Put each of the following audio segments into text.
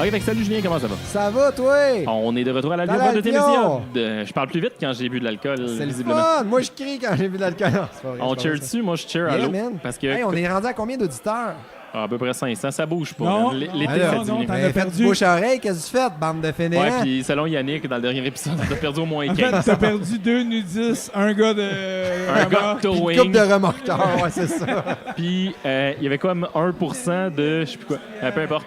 OK, fait que salut Julien, comment ça va? Ça va, toi? On est de retour à la Dans Libre de l'avion. télévision. Je parle plus vite quand j'ai bu de l'alcool, C'est le visiblement. fun! Moi, je crie quand j'ai bu de l'alcool. Non, c'est pas vrai, On c'est pas cheer vrai, ça. dessus, moi je cheer à Yeah, l'eau. man. Parce que Hey, on est rendu à combien d'auditeurs? à peu près 500, ça bouge pas. Non, man. L'été, non, ça non, diminue. t'en as Faites perdu. du bouche-oreille, qu'est-ce que tu fais, bande de fainéants? Ouais, puis selon Yannick, dans le dernier épisode, on a perdu au moins En 15. fait, t'as perdu 2 nudistes, un gars de... Un gars de Une couple towing, de remorqueurs, ouais, c'est ça. puis il y avait comme 1% de... je sais plus quoi. Peu importe.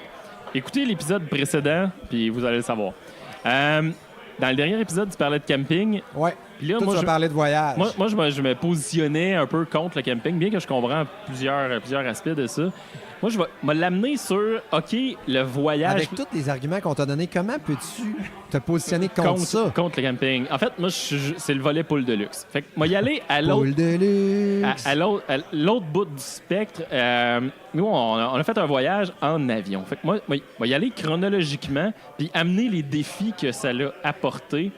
Écoutez l'épisode précédent, puis vous allez le savoir. Dans le dernier épisode, tu parlais de camping. Ouais. Puis là, Toi, moi, tu vas je... parler de voyage. Moi, je me positionnais un peu contre le camping, bien que je comprends plusieurs aspects de ça. Moi, je vais me l'amener sur, OK, le voyage... Avec tous les arguments qu'on t'a donnés, comment peux-tu te positionner contre ça? contre le camping. En fait, moi, c'est le volet poule de luxe. Fait que moi, y aller à l'autre... Poule de luxe. À l'autre bout du spectre, nous, on a fait un voyage en avion. Fait que moi, y aller chronologiquement, puis amener les défis que ça l'a apporté.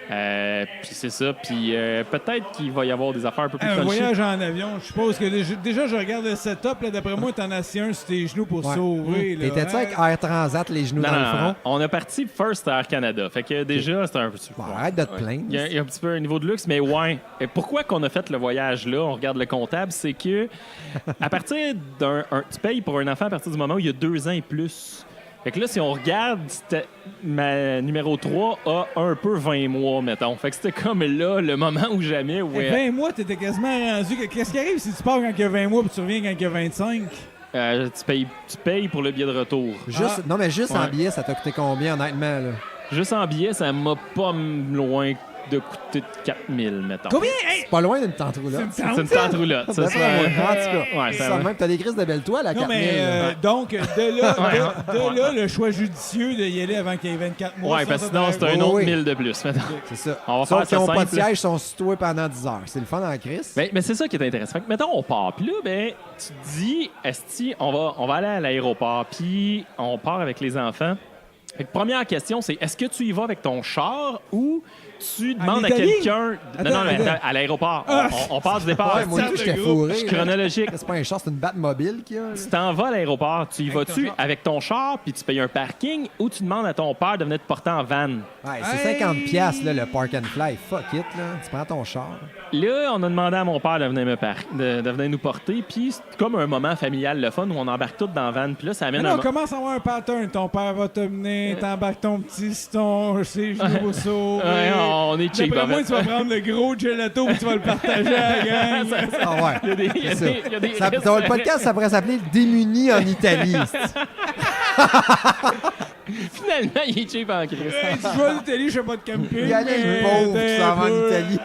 Puis c'est ça. Puis peut-être qu'il va y avoir des affaires un peu plus Un punchy. voyage en avion, je suppose que déjà, je regarde le setup, là, d'après moi, t'en as assis un sur tes genoux pour Ouais. sauver. là. T'étais-tu avec Air Transat, les genoux Non, dans non, le front? non. On a parti First Air Canada. Fait que déjà, c'était un peu... Bon, arrête de te plaindre. Il y a un petit peu un niveau de luxe, mais ouais. Et pourquoi qu'on a fait le voyage là, on regarde le comptable, c'est que à partir tu payes pour un enfant à partir du moment où il y a 2 ans et plus. Fait que là, si on regarde, ma numéro 3 a un peu 20 mois, mettons. Fait que c'était comme là, le moment ou jamais. Où, 20 mois, t'étais quasiment rendu. Qu'est-ce qui arrive si tu pars quand il y a 20 mois puis tu reviens quand il y a 25? tu payes pour le billet de retour. Juste, non, mais juste en Ouais. billet, ça t'a coûté combien, honnêtement? Là? Juste en billet, ça m'a pas loin de coûter 4000, mettons. Combien? Hey! Pas loin d'une tente roulotte. C'est une tente roulotte. Ça, D'après moi, en tout cas, Ouais, ça même, t'as des crises de belles toiles à Non, 4000. mais là. donc, de là, le choix judicieux de y aller avant qu'il y ait 24 mois. Ouais, sans parce que ça sinon, te c'est faire- un autre oui. 1000 de plus, mettons. C'est ça. On va Sauf faire qu'ils ça n'ont pas de simple. siège, ils sont situés pendant 10 heures. C'est le fun en crise. Mais c'est ça qui est intéressant. Fait que, mettons, on part. Puis là, ben, tu te dis, esti, on va aller à l'aéroport. Puis on part avec les enfants. Fait que première question, c'est est-ce que tu y vas avec ton char ou tu demandes à Italie? quelqu'un... Non, mais Attends. à l'aéroport. Ah! On part du départ. Ouais, moi aussi, j'étais de fourré. C'est là. chronologique. C'est pas un char, c'est une Batmobile qu'il y a. là. Tu t'en vas à l'aéroport. Tu y Avec ton vas-tu char. avec ton char puis tu payes un parking ou tu demandes à ton père de venir te porter en van? Ouais, c'est Hey! 50 piastres, là, le park and fly. Fuck it, là. Tu prends ton char. Là, on a demandé à mon père de venir, de venir nous porter. Puis c'est comme un moment familial, le fun, où on embarque tous dans la van. Puis là, ça Mais amène non, un... on commence à avoir un pattern. Ton père va te mener, t'embarques ton petit ston, ses genoux pour sauver. Ouais, on est cheap. D'après en moi, fait. tu vas prendre le gros gelato et tu vas le partager à la gang. Ah ouais. Il y a des, C'est ça. il y a des Ça, risques. le podcast, ça pourrait s'appeler Démunis en Italie. Finalement, il est cheap en crise. Hey, tu vas en Italie, je fais pas de camping. Y aller le mais pauvre t'es qui s'en va en peu- Italie.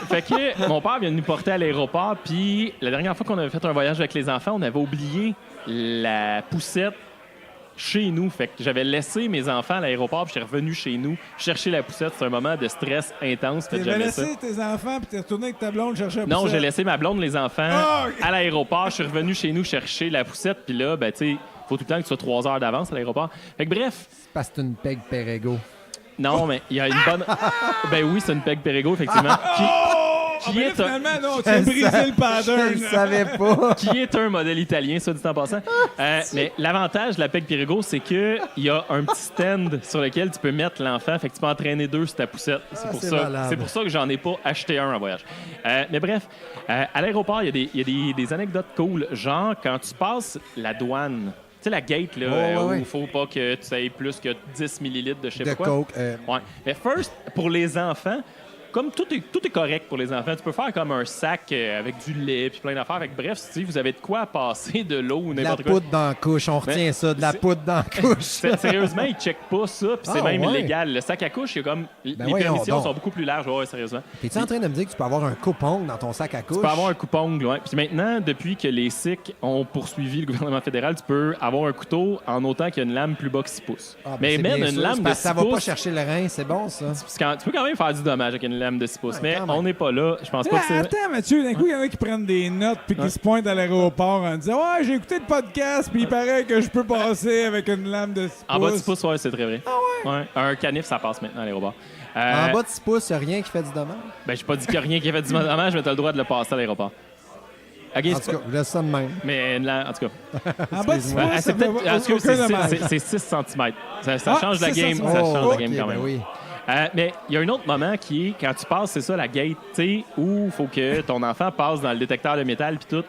Fait que mon père vient de nous porter à l'aéroport. Puis la dernière fois qu'on avait fait un voyage avec les enfants, on avait oublié la poussette chez nous. Fait que j'avais laissé mes enfants à l'aéroport, puis j'étais revenu chez nous chercher la poussette. C'est un moment de stress intense. Fait que T'avais j'aimais ça. laissé tes enfants puis t'es retourné avec ta blonde chercher un Non, poussette. j'ai laissé ma blonde, les enfants, Ah, ok. à l'aéroport. Je suis revenu chez nous chercher la poussette. Puis là, ben, tu sais, faut tout le temps que tu sois 3 heures d'avance à l'aéroport. Fait que bref, C'est parce que c'est une peg Perego. non, mais il y a une bonne... Ben oui, c'est une PEG Perego, effectivement. Ah, mais là, est un- finalement, non, tu as brisé le Je pattern. le savais pas. qui est un modèle italien, soit dit en passant. Mais l'avantage de la PEG Perego, c'est qu'il y a un petit stand sur lequel tu peux mettre l'enfant. Fait que tu peux entraîner 2 sur ta poussette. c'est malade. C'est pour ça que j'en ai pas acheté un en voyage. Mais bref, à l'aéroport, il y a des anecdotes cool. Genre, quand tu passes la douane, tu sais, la gate, là, Ouais, où ouais. il faut pas que tu aies plus que 10 millilitres de je sais De pas quoi. coke. Ouais. Mais first, pour les enfants, comme tout est correct pour les enfants, tu peux faire comme un sac avec du lait puis plein d'affaires. Fait que bref, si vous avez de quoi passer de l'eau ou De la n'importe quoi. poudre dans la couche. On retient ça. De la c'est- poudre dans la couche. Sérieusement, ils checkent pas ça, puis c'est Ah, même ouais. illégal. Le sac à couche, il y a comme les voyons permissions donc. sont beaucoup plus larges. Ouais, sérieusement. T'es-tu en train de me dire que tu peux avoir un coupon dans ton sac à couche? Tu peux avoir un coupe-ongle, ouais. Puis maintenant, depuis que les SIC ont poursuivi le gouvernement fédéral, tu peux avoir un couteau en autant qu'il y a une lame plus bas que 6 pouces. Ah, ben, mais c'est même bien une sûr, lame c'est de parce que 6 ça va pas pouces, chercher le rein, c'est bon, ça. tu peux quand même faire du dommage avec une lame de 6 pouces. Ouais, Mais quand même. on n'est pas là. Je pense pas que c'est... Attends, Mathieu, d'un coup, il y en a qui prennent des notes puis qui se pointent à l'aéroport en disant « Ouais, j'ai écouté le podcast puis il paraît que je peux passer avec une lame de 6 En bas de 6 pouces. pouces, ouais, c'est très vrai. Ouais. Un canif, ça passe maintenant à l'aéroport. En bas de 6 pouces, il n'y a rien qui fait du dommage. Ben, j'ai pas dit qu'il y a rien qui a fait du dommage, mais t'as le droit de le passer à l'aéroport. OK, En tout cas, je laisse ça de même. mais là, en tout cas. En bas de 6 pouces, c'est ça fait peut-être. En tout cas, aucun dommage. c'est 6 cm. Ça Ah, change la 6 game. centimètres. Ça change Oh, la game ok, quand même. ben oui. Mais il y a un autre moment qui est quand tu passes, c'est ça, la gate, tu sais, où il faut que ton enfant passe dans le détecteur de métal puis tout.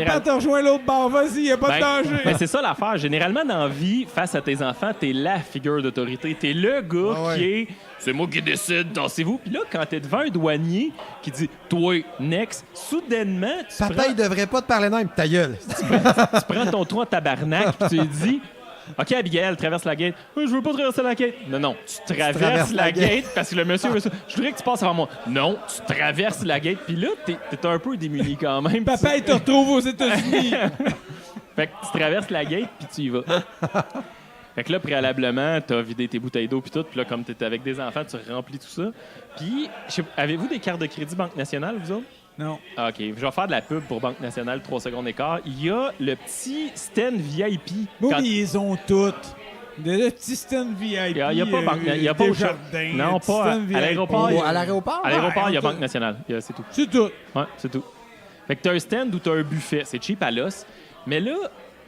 Papa, t'as rejoint l'autre bord, vas-y, y a pas de danger. Mais c'est ça l'affaire. Généralement, dans la vie, face à tes enfants, t'es la figure d'autorité. T'es le gars Ah ouais. qui est « c'est moi qui décide, dansez-vous ». Puis là, quand t'es devant un douanier qui dit « toi, next », soudainement, Papa, il devrait pas te parler de même, ta gueule. tu prends ton trou en tabarnak puis tu lui dis « OK, Abigail, traverse la gate. Je veux pas traverser la gate. » Non, tu traverses la gate parce que le monsieur veut ça. Je voudrais que tu passes avant moi. Non, tu traverses la gate. Puis là, t'es un peu démuni quand même. Papa, il te retrouve aux États-Unis. Fait que tu traverses la gate puis tu y vas. Fait que là, préalablement, t'as vidé tes bouteilles d'eau puis tout. Puis là, comme t'étais avec des enfants, tu remplis tout ça. Puis, avez-vous des cartes de crédit Banque Nationale, vous autres? Non. Ah, OK. Je vais faire de la pub pour Banque Nationale, 3 secondes d'écart. Il y a le petit stand VIP. Bon, Quand- mais ils ont toutes. Le petit stand VIP. Il y a pas Banque il y a pas au Desjardins, Non, le petit pas à stand VIP. l'aéroport. Oh, à l'aéroport? À l'aéroport, il y a on Banque t'a- Nationale. C'est tout. C'est tout. Ouais, c'est tout. Fait que t'as un stand ou t'as un buffet. C'est cheap à l'os. Mais là,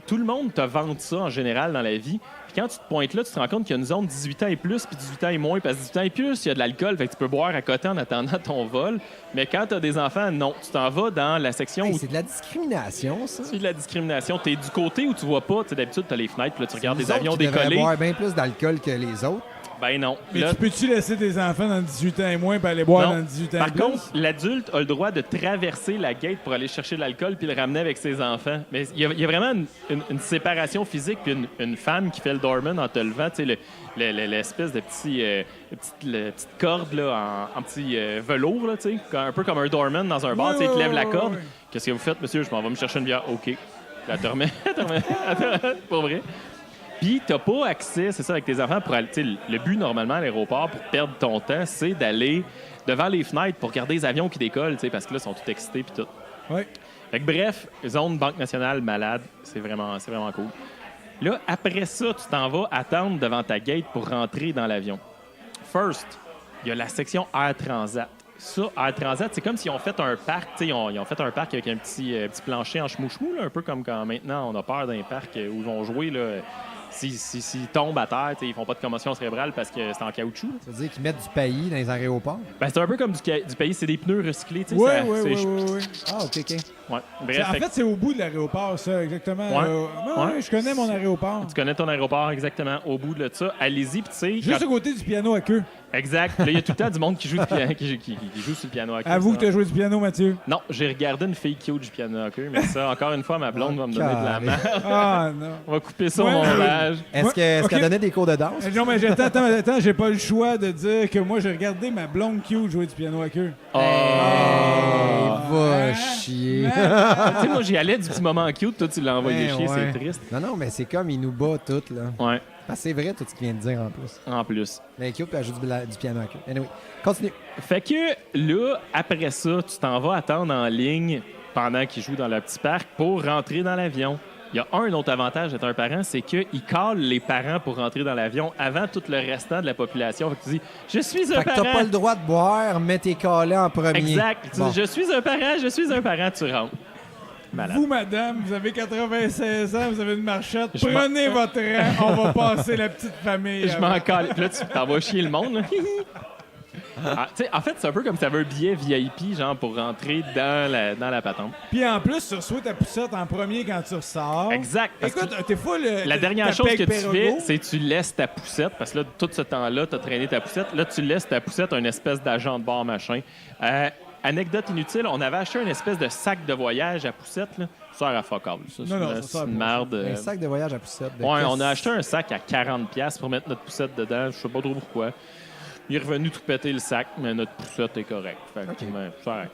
tout le monde te vante ça en général dans la vie. Puis quand tu te pointes là, tu te rends compte qu'il y a une zone 18 ans et plus, puis 18 ans et moins. Parce que 18 ans et plus, il y a de l'alcool. Fait que tu peux boire à côté en attendant ton vol. Mais quand t'as des enfants, non. Tu t'en vas dans la section Hey, où c'est de la discrimination, ça. c'est de la discrimination. T'es du côté où tu vois pas. Tu sais, d'habitude, t'as les fenêtres, puis là, tu regardes Nous des avions autres qui devraient décoller. boire bien plus d'alcool que les autres. Ben non. Mais Là, tu peux-tu laisser tes enfants dans 18 ans et moins pour aller boire non. dans 18 ans et Par plus? contre, l'adulte a le droit de traverser la gate pour aller chercher de l'alcool puis le ramener avec ses enfants. Mais il y a vraiment une séparation physique puis une femme qui fait le doorman en te levant, tu sais, l'espèce de petite corde là, en petit velours, là, tu sais, un peu comme un doorman dans un bar, Ouais, tu sais, il te lève la ouais, corde. ouais. Qu'est-ce que vous faites, monsieur? Je m'en vais me chercher une bière. OK. Là, elle te remet. Pour vrai. Puis, t'as pas accès, c'est ça, avec tes enfants, pour aller. Tu sais, le but, normalement, à l'aéroport, pour perdre ton temps, c'est d'aller devant les fenêtres pour regarder les avions qui décollent, tu sais, parce que là, ils sont tous excités, puis tout. Oui. Fait que, bref, zone Banque Nationale malade, c'est vraiment cool. Là, après ça, tu t'en vas attendre devant ta gate pour rentrer dans l'avion. First, il y a la section Air Transat. Ça, Air Transat, c'est comme s'ils ont fait un parc, tu sais, ils ont fait un parc avec un petit plancher en chmou-chmou, là, un peu comme quand maintenant on a peur d'un parc où ils vont jouer, là. S'ils tombent à terre, ils font pas de commotion cérébrale parce que c'est en caoutchouc. Là. Ça veut dire qu'ils mettent du paillis dans les aéroports. Ben, c'est un peu comme du pays, c'est des pneus recyclés. Oui, ça, oui, c'est- oui. Ah, OK, OK. Ouais. Bref, En fait que fait, c'est au bout de l'aéroport, ça, exactement. Ouais. Ouais, Ouais. je connais mon aéroport. tu connais ton aéroport exactement au bout de ça. Allez-y, puis tu sais. Juste à côté du piano à queue. Exact. Là, il y a tout le temps du monde qui joue, qui joue sur le piano à queue. Avoue ça. que tu as joué du piano, Mathieu. Non, j'ai regardé une fille cute du piano à queue, mais ça, encore une fois, ma blonde va me donner de la carré. main. Ah, non. On va couper ça au Ouais, montage. Est-ce Ouais, qu'elle OK. donnait des cours de danse? Non, mais attends, j'ai pas le choix de dire que moi, j'ai regardé ma blonde cute jouer du piano à queue. Ah. Va Hein? chier. Tu sais, moi, j'y allais du petit moment cute. Toi, tu l'as envoyé Ben chier, ouais. c'est triste. Non, mais c'est comme il nous bat toutes, là. Ouais, Ah, c'est vrai, tout ce qu'il vient de dire en plus. en plus. Mais cute, puis elle joue du piano à queue. Anyway, continue. Fait que là, après ça, tu t'en vas attendre en ligne pendant qu'ils jouent dans le petit parc pour rentrer dans l'avion. Il y a un autre avantage d'être un parent, c'est qu'ils calent les parents pour rentrer dans l'avion avant tout le restant de la population. Fait que tu dis, je suis un Fait que parent. t'as pas le droit de boire, mais t'es calé en premier. Exact. Tu Bon. dis, je suis un parent, tu rentres. Malade. Vous, madame, vous avez 96 ans, vous avez une marchette. Je Prenez votre rang, on va passer la petite famille. Je m'en cale. Puis là, tu t'en vas chier le monde. Là. Ah, tu sais, en fait, c'est un peu comme si tu avais un billet VIP, genre, pour rentrer dans la patente. Puis en plus, tu reçois ta poussette en premier quand tu ressors. Exact. Parce Écoute, que t'es full. la dernière ta chose paye que tu Perrigo. fais, c'est que tu laisses ta poussette, parce que là, tout ce temps-là, tu as traîné ta poussette. Là, tu laisses ta poussette à une espèce d'agent de bord, machin. Anecdote inutile, on avait acheté une espèce de sac de voyage à poussette, là. Ça sert à fuck all. Ça, Non, ça c'est sert une pas. merde. Un sac de voyage à poussette. de Ouais, qu'est-ce- on a acheté un sac à 40$ pour mettre notre poussette dedans. Je sais pas trop pourquoi. Il est revenu tout péter le sac, mais notre poussette est correcte. Fait que, OK. ben, ça sert à rien.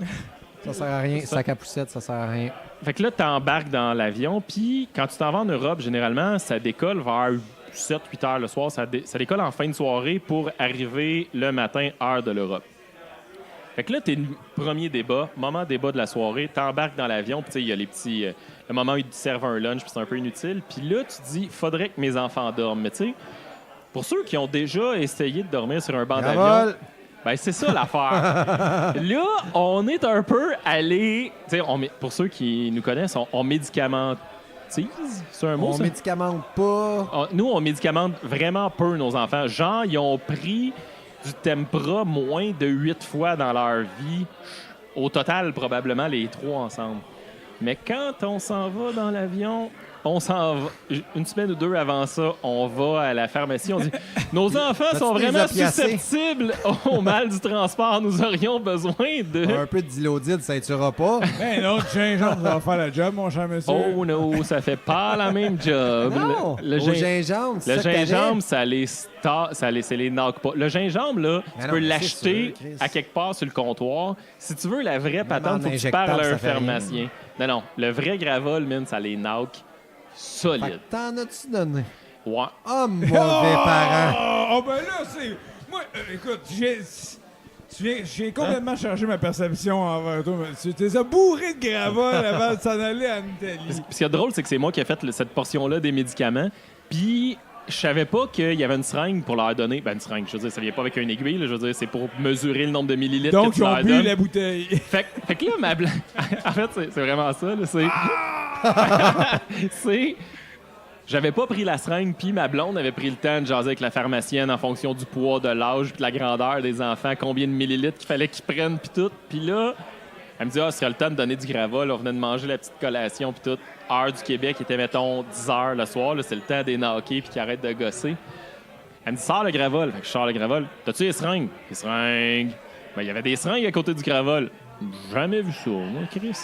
Ça sert à rien. Ça- Sac à poussette, ça sert à rien. Fait que là, tu embarques dans l'avion, puis quand tu t'en vas en Europe, généralement, ça décolle vers 7-8 heures le soir. Ça décolle en fin de soirée pour arriver le matin, heure de l'Europe. Fait que là, t'es le premier débat, moment débat de la soirée, t'embarques dans l'avion, puis tu sais, il y a les petits... le moment où ils te servent un lunch, puis c'est un peu inutile. Puis là, tu te dis, faudrait que mes enfants dorment. Mais tu sais, pour ceux qui ont déjà essayé de dormir sur un banc d'avion... Gravol! Ben, c'est ça l'affaire. Là, on est un peu allé... Pour ceux qui nous connaissent, on médicamentise. C'est un mot, On ça? médicamente pas. Nous, on médicamente vraiment peu nos enfants. Genre, ils ont pris du Tempra moins de 8 fois dans leur vie. Au total, probablement les 3 ensemble. Mais quand on s'en va dans l'avion, on s'en va. Une semaine ou 2 avant ça, on va à la pharmacie. On dit nos enfants sont As-tu des vraiment opiacés? susceptibles au mal du transport. Nous aurions besoin de. Un peu de dilodide, ça ne tuera pas. Ben non, du gingembre, ça va faire la job, mon cher monsieur. Oh non, ça fait pas la même job. Non, Le au gingembre, c'est Le ça que gingembre, ça les knock pas. Le gingembre, là, Mais tu non, peux mais c'est l'acheter sûr, Chris. à quelque part sur le comptoir. Si tu veux la vraie patente, en faut que tu injectable, parles à un ça fait rien. pharmacien. Non, le vrai Gravol, man, ça les knock Fait que solide. t'en as-tu donné? Ouais. Oh, mauvais parent. Oh, ben là, c'est... Moi, écoute, j'ai complètement changé ma perception envers toi, monsieur. T'es ça bourré de gravol avant de s'en aller en Italie. Ce qui est drôle, c'est que c'est moi qui ai fait cette portion-là des médicaments. Puis, je savais pas qu'il y avait une seringue pour leur donner. Ben, une seringue, je veux dire, ça vient pas avec une aiguille. Là, je veux dire, c'est pour mesurer le nombre de millilitres Donc, que tu ils ont leur bu donnes. la bouteille. Fait que là, ma blague... en fait, c'est vraiment ça. Là, c'est... J'avais pas pris la seringue, puis ma blonde avait pris le temps de jaser avec la pharmacienne en fonction du poids, de l'âge, puis de la grandeur des enfants, combien de millilitres qu'il fallait qu'ils prennent, puis tout. Puis là, elle me dit « Ah, ce serait le temps de donner du Gravol. On venait de manger la petite collation, puis tout. Heure du Québec, il était, mettons, 10 heures le soir. Là, c'est le temps des knockés, puis qu'ils arrêtent de gosser. » Elle me dit « Sors le Gravol. » Fait que je sors le Gravol. « T'as-tu les seringues? » « Les seringues. » Ben, il y avait des seringues à côté du Gravol. Jamais vu ça, moi, Chris.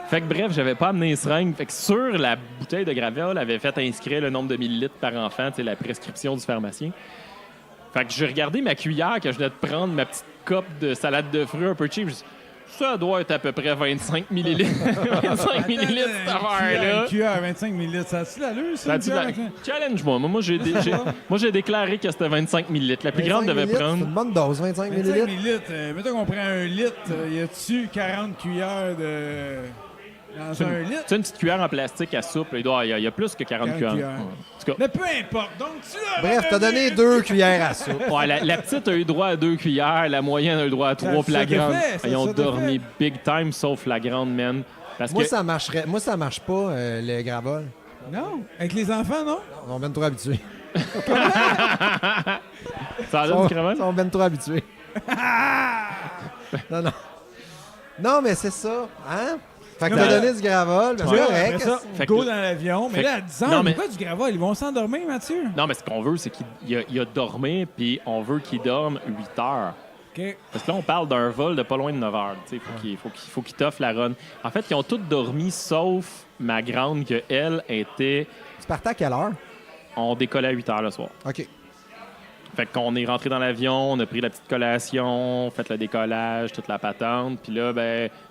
Fait que bref, j'avais pas amené les seringues. Fait que sur la bouteille de Gravol, elle avait fait inscrire le nombre de millilitres par enfant, tu sais, la prescription du pharmacien. Fait que j'ai regardé ma cuillère que je venais de prendre, ma petite coupe de salade de fruits un peu cheap. Je dis, ça doit être à peu près 25 millilitres. 25 millilitres, cette affaire-là. Un cuillère à 25 millilitres, ça a-tu l'allure, ça? Ça a-tu la- Challenge-moi. Moi, j'ai déclaré que c'était 25 millilitres. La plus grande 25 devait millilitres, C'est prendre... une bonne dose, 25 25 millilitres. millilitres. Mettons qu'on prend un litre, y a-tu 40 cuillères de... Dans C'est un une, litre? c'est une petite cuillère en plastique à soupe. Il y a plus que 40 cuillères. 40 cuillères. Ouais. En tout cas, Mais peu importe. Donc, tu l'as Bref, t'as donné 2 cuillères à soupe. ouais, la petite a eu droit à 2 cuillères, la moyenne a eu droit à 3, Ça puis la te grande, fait, ça ils ont te dormi fait. big time, sauf la grande, man. Parce Moi, que ça marcherait. Moi, ça marche pas, le Gravol. Non. Avec les enfants, non? Ils sont bien trop habitués. ça a Ils donné sont, du cravate. sont bien trop habitués. non, non. Non, mais c'est ça. Hein? Fait que Non, t'as mais- donné du Gravol. Ben, c'est Là, correct. après ça, Fait go que- dans l'avion. Mais fait là, que- à 10 ans, non, mais- pourquoi du Gravol? Ils vont s'endormir, Mathieu? Non, mais ce qu'on veut, c'est qu'il a dormi, puis on veut qu'il dorme 8 heures. OK. Parce que là, on parle d'un vol de pas loin de 9 heures. Il faut qu'il t'offre la run. En fait, ils ont tous dormi, sauf ma grande, que elle était... Tu partais à quelle heure? On décollait à 8 heures le soir. OK. Fait qu'on est rentré dans l'avion, on a pris la petite collation, fait le décollage, toute la patente. Puis là,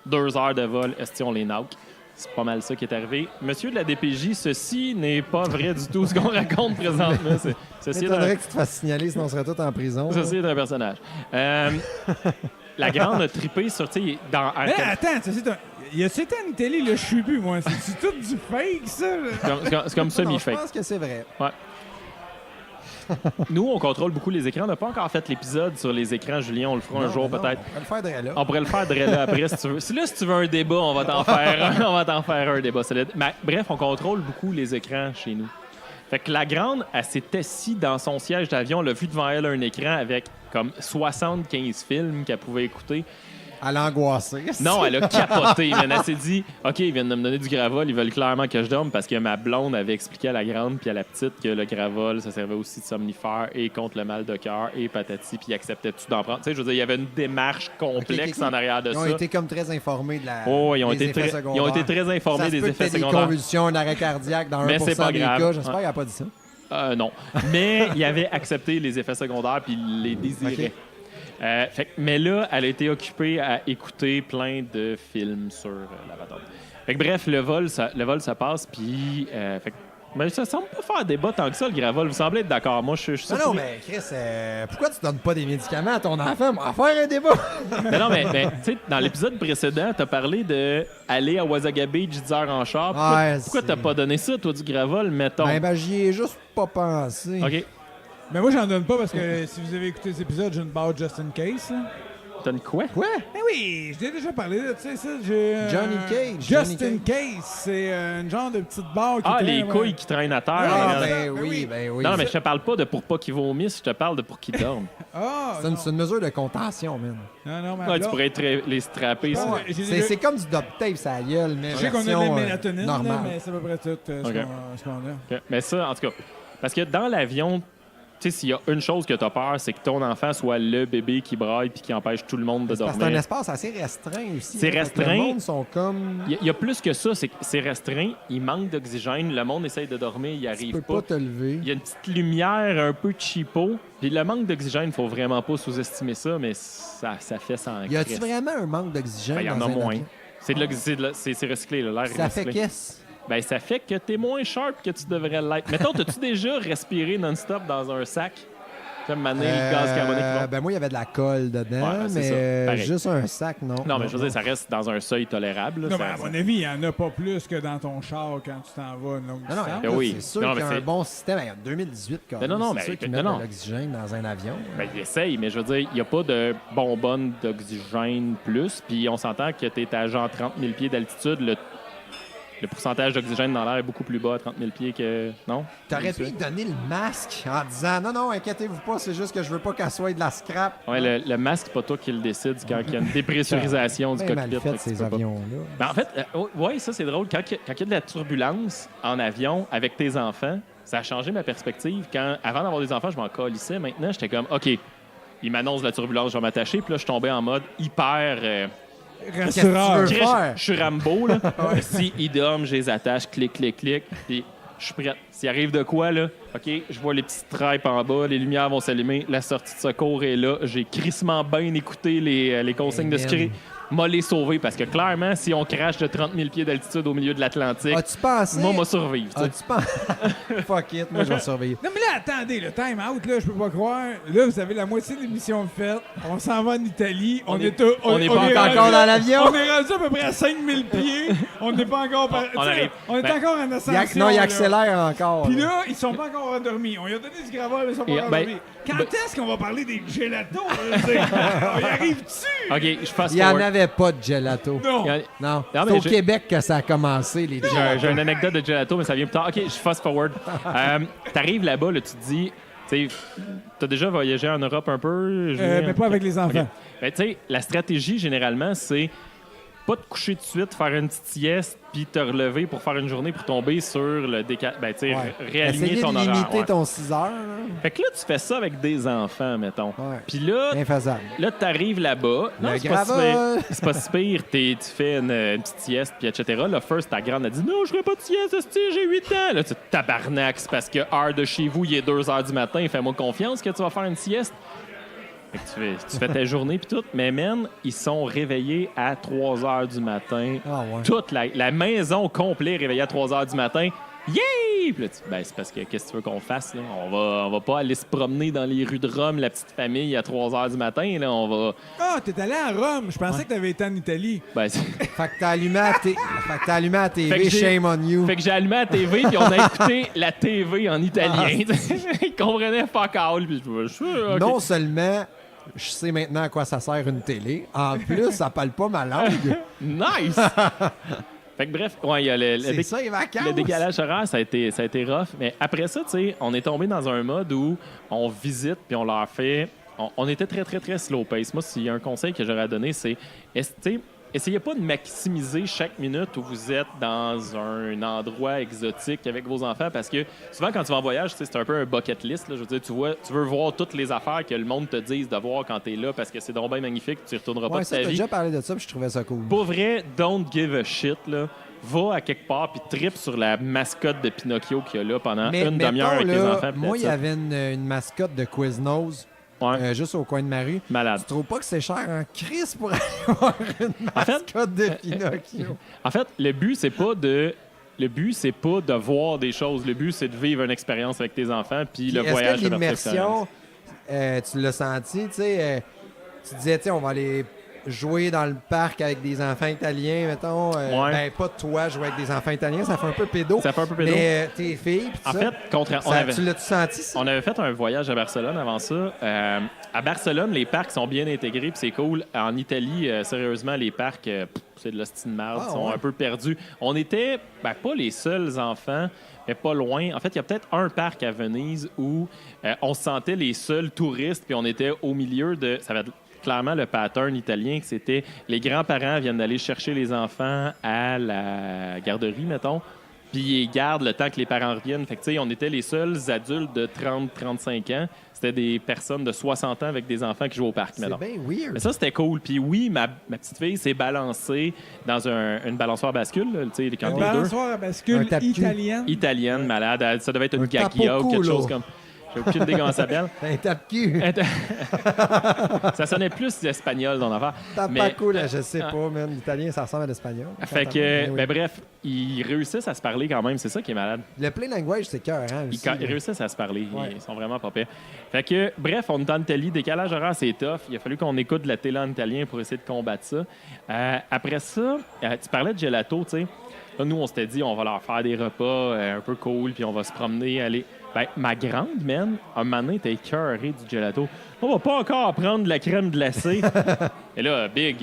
2 heures de vol, est-ce qu'on les knock? C'est pas mal ça qui est arrivé. Monsieur de la DPJ, ceci n'est pas vrai du tout ce qu'on raconte présentement. Ceci est M'étonnerait un, que tu te fasses signaler, sinon on serait tous en prison. ceci est un personnage. La grande a trippé sur, tu sais, dans... Mais là, attends, ça, c'est un... Y a c'était en Italie, là, je suis plus, moi. C'est tout du fake, ça? là? c'est comme Non, semi-fake. je pense que c'est vrai. Nous, on contrôle beaucoup les écrans. On n'a pas encore fait l'épisode sur les écrans, Julien. On le fera un Non, jour, non, peut-être. On va le faire de là. On pourrait le faire de là après si tu veux. Si tu veux un débat, on va t'en faire un. On va t'en faire un débat solide. Mais, bref, on contrôle beaucoup les écrans chez nous. Fait que la grande, elle s'est assise dans son siège d'avion, elle a vu devant elle un écran avec comme 75 films qu'elle pouvait écouter. À l'angoisser. Non, elle a capoté, man. Elle s'est dit, OK, ils viennent de me donner du Gravol, ils veulent clairement que je dorme parce que ma blonde avait expliqué à la grande puis à la petite que le Gravol, ça servait aussi de somnifère et contre le mal de cœur et patati, puis acceptait-tu d'en prendre. Tu sais, je veux dire, il y avait une démarche complexe Ok. en arrière de Ils ont ça. été comme très informés de la. Oh, ils ont des été effets très, secondaires. très informés Ça se des peut que effets t'aies des secondaires. convulsions, un arrêt cardiaque dans 1% Mais c'est pas des grave. cas. J'espère Ouais. qu'elle n'a pas dit ça. Non. Mais il avait accepté les effets secondaires puis il les désirait. Ok. Mais là, elle a été occupée à écouter plein de films sur la patente. Fait que bref, le vol, ça passe, puis... mais ça semble pas faire débat tant que ça, le Gravol. Vous semblez être d'accord. Moi, je suis Non, surpris. mais Chris, pourquoi tu donnes pas des médicaments à ton enfant? On va faire un débat. Mais tu sais, dans l'épisode précédent, t'as parlé de aller à Wasaga Beach 10 heures en char. Pourquoi Ouais, t'as c'est- pas donné ça, toi, du Gravol, mettons? Ben, j'y ai juste pas pensé. OK. Mais moi, j'en donne pas parce que si vous avez écouté les épisodes, j'ai une barre just in case. Là. T'as une quoi? Quoi? Ben oui, je t'ai déjà parlé de ça. J'ai, Johnny Cage. Just Johnny in case. C'est un genre de petite barre qui Ah, traîne, les ouais. couilles qui traînent à terre. Ah, là. ben oui, ben oui. Non, mais je te parle pas de pour pas qu'ils vomissent, je te parle de pour qu'ils dorment. Ah, C'est une, non. c'est une mesure de contention, man. Non, mais Ouais, tu pourrais les strapper. ça. Ouais, j'ai C'est déjà- c'est comme du duct tape, ça a gueule, mais Je sais qu'on a de version, la mélatonine, là, normale. mais c'est à peu près tout ce Ok. qu'on a. Ok. Mais ça, en tout cas, parce que dans l'avion, tu sais, s'il y a une chose que tu as peur, c'est que ton enfant soit le bébé qui braille puis qui empêche tout le monde de C'est parce que c'est un dormir. espace assez restreint aussi. C'est hein, fait que restreint. Le monde sont comme... Il y a plus que ça, c'est que c'est restreint, il manque d'oxygène, le monde essaye de dormir, il Tu arrive peux pas te lever. Il y a une petite lumière un peu cheapo. Puis le manque d'oxygène, il faut vraiment pas sous-estimer ça, mais ça fait sans Y a-tu crisse. vraiment un manque d'oxygène Ben, il y en dans a un moins. avion? C'est recyclé, là, l'air est Ça fait recyclé. qu'est-ce? Ben, ça fait que t'es moins sharp que tu devrais l'être. Mettons, t'as-tu déjà respiré non-stop dans un sac? Comme maner le gaz carbonique qui va? Ben moi, il y avait de la colle dedans, Ouais, c'est ça. mais Pareil. juste un sac, non. Non, mais je veux dire, ça reste dans un seuil tolérable. là. Non, Ça- mais à mon avis, il n'y en a pas plus que dans ton char quand tu t'en vas une longue Non, non, distance. Ben oui. c'est sûr Non, qu'il y a mais un c'est- bon système. En 2018, quand Ben non, non, c'est mais sûr qu'ils non, mettent non. de l'oxygène dans un avion. Ben, il essaye, mais je veux dire, il n'y a pas de bonbonne d'oxygène plus. Puis on s'entend que tu es à genre 30 000 pieds d'altitude. Le pourcentage d'oxygène dans l'air est beaucoup plus bas à 30 000 pieds que. Non? T'aurais pu lui donner le masque en disant non, non, inquiétez-vous pas, c'est juste que je veux pas qu'elle soit de la scrap. Ouais, le masque, c'est pas toi qui le décide quand il y a une dépressurisation du Ben cockpit. mal fait fait, que tu ces peux pas. avions-là. Ben, en fait, ouais, ça c'est drôle. Quand il y a de la turbulence en avion avec tes enfants, ça a changé ma perspective. Avant d'avoir des enfants, je m'en calissais. Maintenant, j'étais comme, OK, il m'annonce la turbulence, je vais m'attacher. Puis là, je tombais en mode hyper. Rassureur. Qu'est-ce que tu veux faire? Je suis Rambo, là. Si ils dorment, je les attache, clic, clic, clic. Puis je suis prêt. S'il arrive de quoi, là, OK, je vois les petits stripes en bas, les lumières vont s'allumer, la sortie de secours est là. J'ai crissement bien écouté les consignes de Amen. sécurité. M'a les sauvé parce que clairement, si on crache de 30 000 pieds d'altitude au milieu de l'Atlantique, As-tu pensé? moi, m'a survivre. tu sais. As-tu pensé? Fuck it, moi je vais surveiller. Non, mais là, attendez, le time out, là, je peux pas croire. Là, vous avez la moitié de l'émission faite. On s'en va en Italie. On est est pas encore dans l'avion. On est rendu à peu près à 5000 pieds. On n'est pas encore... On arrive. On est Ben, encore en ascension. Non, il là. accélère encore. Puis là. là, ils sont pas encore endormis. On lui a donné du gravel, mais ils sont pas Et, encore ben, endormis. Quand ben- est-ce qu'on va parler des gelatos? là, tu sais? On y arrive-tu? OK, je fasse Il n'y en forward. avait pas de gelato. Non. Non, mais c'est au j'ai- Québec que ça a commencé, les J'ai une anecdote de gelato, mais ça vient plus tard. OK, je fast forward. T'arrives là-bas, là, tu te dis, tu sais, t'as déjà voyagé en Europe un peu? Julien? Mais pas avec les enfants. OK. Ben, tu sais, la stratégie, généralement, c'est pas te coucher tout de suite, faire une petite sieste, puis te relever pour faire une journée pour tomber sur le décal... Ben, tu sais, Ouais. réaligner Essayer ton de horaire. limiter ouais. ton 6 heures. là. Fait que là, tu fais ça avec des enfants, mettons. Ouais. Puis là, Infaisable. là, t'arrives là-bas. Non, Le c'est pas si pire. gravel. C'est pas si pire. Tu fais une petite sieste, puis etc. Là, first, ta grande a dit « Non, je ferai pas de sieste, esti, j'ai 8 ans. » Là, tu tabarnak, c'est parce que heure de chez vous, il est 2 heures du matin. Fais-moi confiance que tu vas faire une sieste. Fait que tu fais ta journée, puis tout. Mais, man, ils sont réveillés à 3 heures du matin. Ah ouais. Toute la maison complète réveillée à 3 heures du matin. Yay! Puis là, ben, c'est parce que qu'est-ce que tu veux qu'on fasse? Là? On va pas aller se promener dans les rues de Rome, la petite famille, à 3 heures du matin. Là. On va. Ah, t'es allé à Rome. Je pensais que t'avais été en Italie. Ben, Fait que t'as allumé à la Fait que TV, j'ai- shame on you. fait que j'ai allumé la TV, puis on a écouté la TV en italien. Ils comprenaient fuck all. Puis je suis OK. Non seulement je sais maintenant à quoi ça sert une télé, en plus, ça parle pas ma langue. Nice! Fait que bref, ouais, il y a C'est ça, les vacances. le décalage horaire, ça a été rough. Mais après ça, tu sais, on est tombé dans un mode où on visite puis on leur fait. On était très, très, très slow pace. Moi, s'il y a un conseil que j'aurais à donner, c'est tu sais, essayez pas de maximiser chaque minute où vous êtes dans un endroit exotique avec vos enfants parce que souvent, quand tu vas en voyage, tu sais, c'est un peu un bucket list. Là. Je veux dire, tu veux voir toutes les affaires que le monde te dise de voir quand tu es là parce que c'est donc bien magnifique, tu y retourneras pas Ouais, de ça, ta t'as vie. déjà parlé de ça, puis je trouvais ça cool. Pour vrai, don't give a shit, là. Va à quelque part puis tripe sur la mascotte de Pinocchio qu'il y a là pendant une demi-heure avec mettons, les là, enfants. puis moi, il y that's avait une mascotte de Quiznos it. Ouais, juste au coin de ma rue. malade. Tu trouves pas que c'est cher en crise pour aller voir une En fait- mascotte de Pinocchio? En fait, le but, c'est pas de voir des choses. Le but, c'est de vivre une expérience avec tes enfants puis le Est-ce voyage que fait partie de l'expérience. l'immersion, tu l'as senti, tu sais, tu disais, tu sais, on va aller jouer dans le parc avec des enfants italiens, mettons. Ouais. Ben, pas toi jouer avec des enfants italiens, ça fait un peu pédo. Ça fait un peu pédo. Mais tes filles, pis tout En ça, fait, tu l'as-tu senti, ça? on avait fait un voyage à Barcelone avant ça. À Barcelone, les parcs sont bien intégrés, puis c'est cool. En Italie, sérieusement, les parcs, c'est de l'hostie de merde. Ils sont ouais. un peu perdus. On était, pas les seuls enfants, mais pas loin. En fait, il y a peut-être un parc à Venise où on se sentait les seuls touristes, puis on était au milieu de... Ça va être clairement le pattern italien, que c'était les grands-parents viennent d'aller chercher les enfants à la garderie, mettons, puis ils gardent le temps que les parents reviennent. Fait que, tu sais, on était les seuls adultes de 30-35 ans. C'était des personnes de 60 ans avec des enfants qui jouaient au parc, C'est mettons. bien weird. Mais ça, c'était cool. Puis oui, ma petite fille s'est balancée dans une balançoire bascule, tu sais, quand Une les deux. balançoire à bascule Un tape-cul. italienne. Italienne, malade. Ça devait être une Un Gaggia ou quelque tapoculo. chose comme... J'ai aucune idée comment ça s'appelle. Un tape-cul. Ça sonnait plus espagnol dans l'affaire. Mais- Tapaco, là, je sais pas, man. L'italien, ça ressemble à l'espagnol. Fait que, Mais oui. bref, ils réussissent à se parler quand même. C'est ça qui est malade. Le plain language, c'est cœur, hein, aussi. Ils réussissent à se parler. Ouais. Ils sont vraiment pas pires. Fait que, bref, on est en Italie. Décalage horaire, c'est tough. Il a fallu qu'on écoute de la télé en italien pour essayer de combattre ça. Après ça, tu parlais de gelato, tu sais. Là, nous, on s'était dit, on va leur faire des repas un peu cool, puis on va se promener, aller... Ben, ma grande, man, un moment donné, était écœurée du gelato. On va pas encore prendre de la crème glacée. Et là, Big,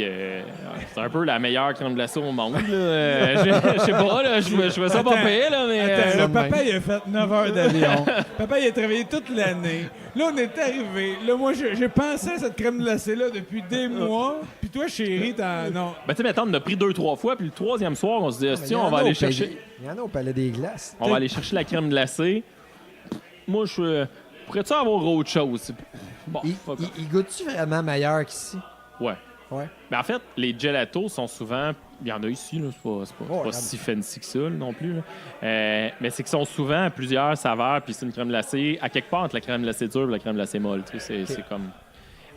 c'est un peu la meilleure crème glacée au monde. Là. Je sais pas, là, je fais ça pas Attends, pire, là, mais... Attends, ça le de papa, même. il a fait 9 heures d'avion. Papa, il a travaillé toute l'année. Là, on est arrivé. Là, moi, j'ai pensé à cette crème glacée-là depuis des mois. Puis toi, chérie, non. Ben, tu sais, mettons, on a pris 2-3 fois, puis le troisième soir, on se dit, Mais tiens, on va aller chercher... Il y en a au Palais des Glaces. On va aller chercher la crème glacée. Moi, pourrais-tu avoir autre chose? Bon, fuck off. Il goûte-tu vraiment meilleur qu'ici? Ouais. Ouais. Mais en fait, les gelatos sont souvent... Il y en a ici, là. C'est pas regarde. si fancy que ça, là, non plus. Là. Mais c'est qu'ils sont souvent à plusieurs saveurs, puis c'est une crème glacée à quelque part entre la crème glacée dure et la crème glacée molle. Tu sais, c'est comme...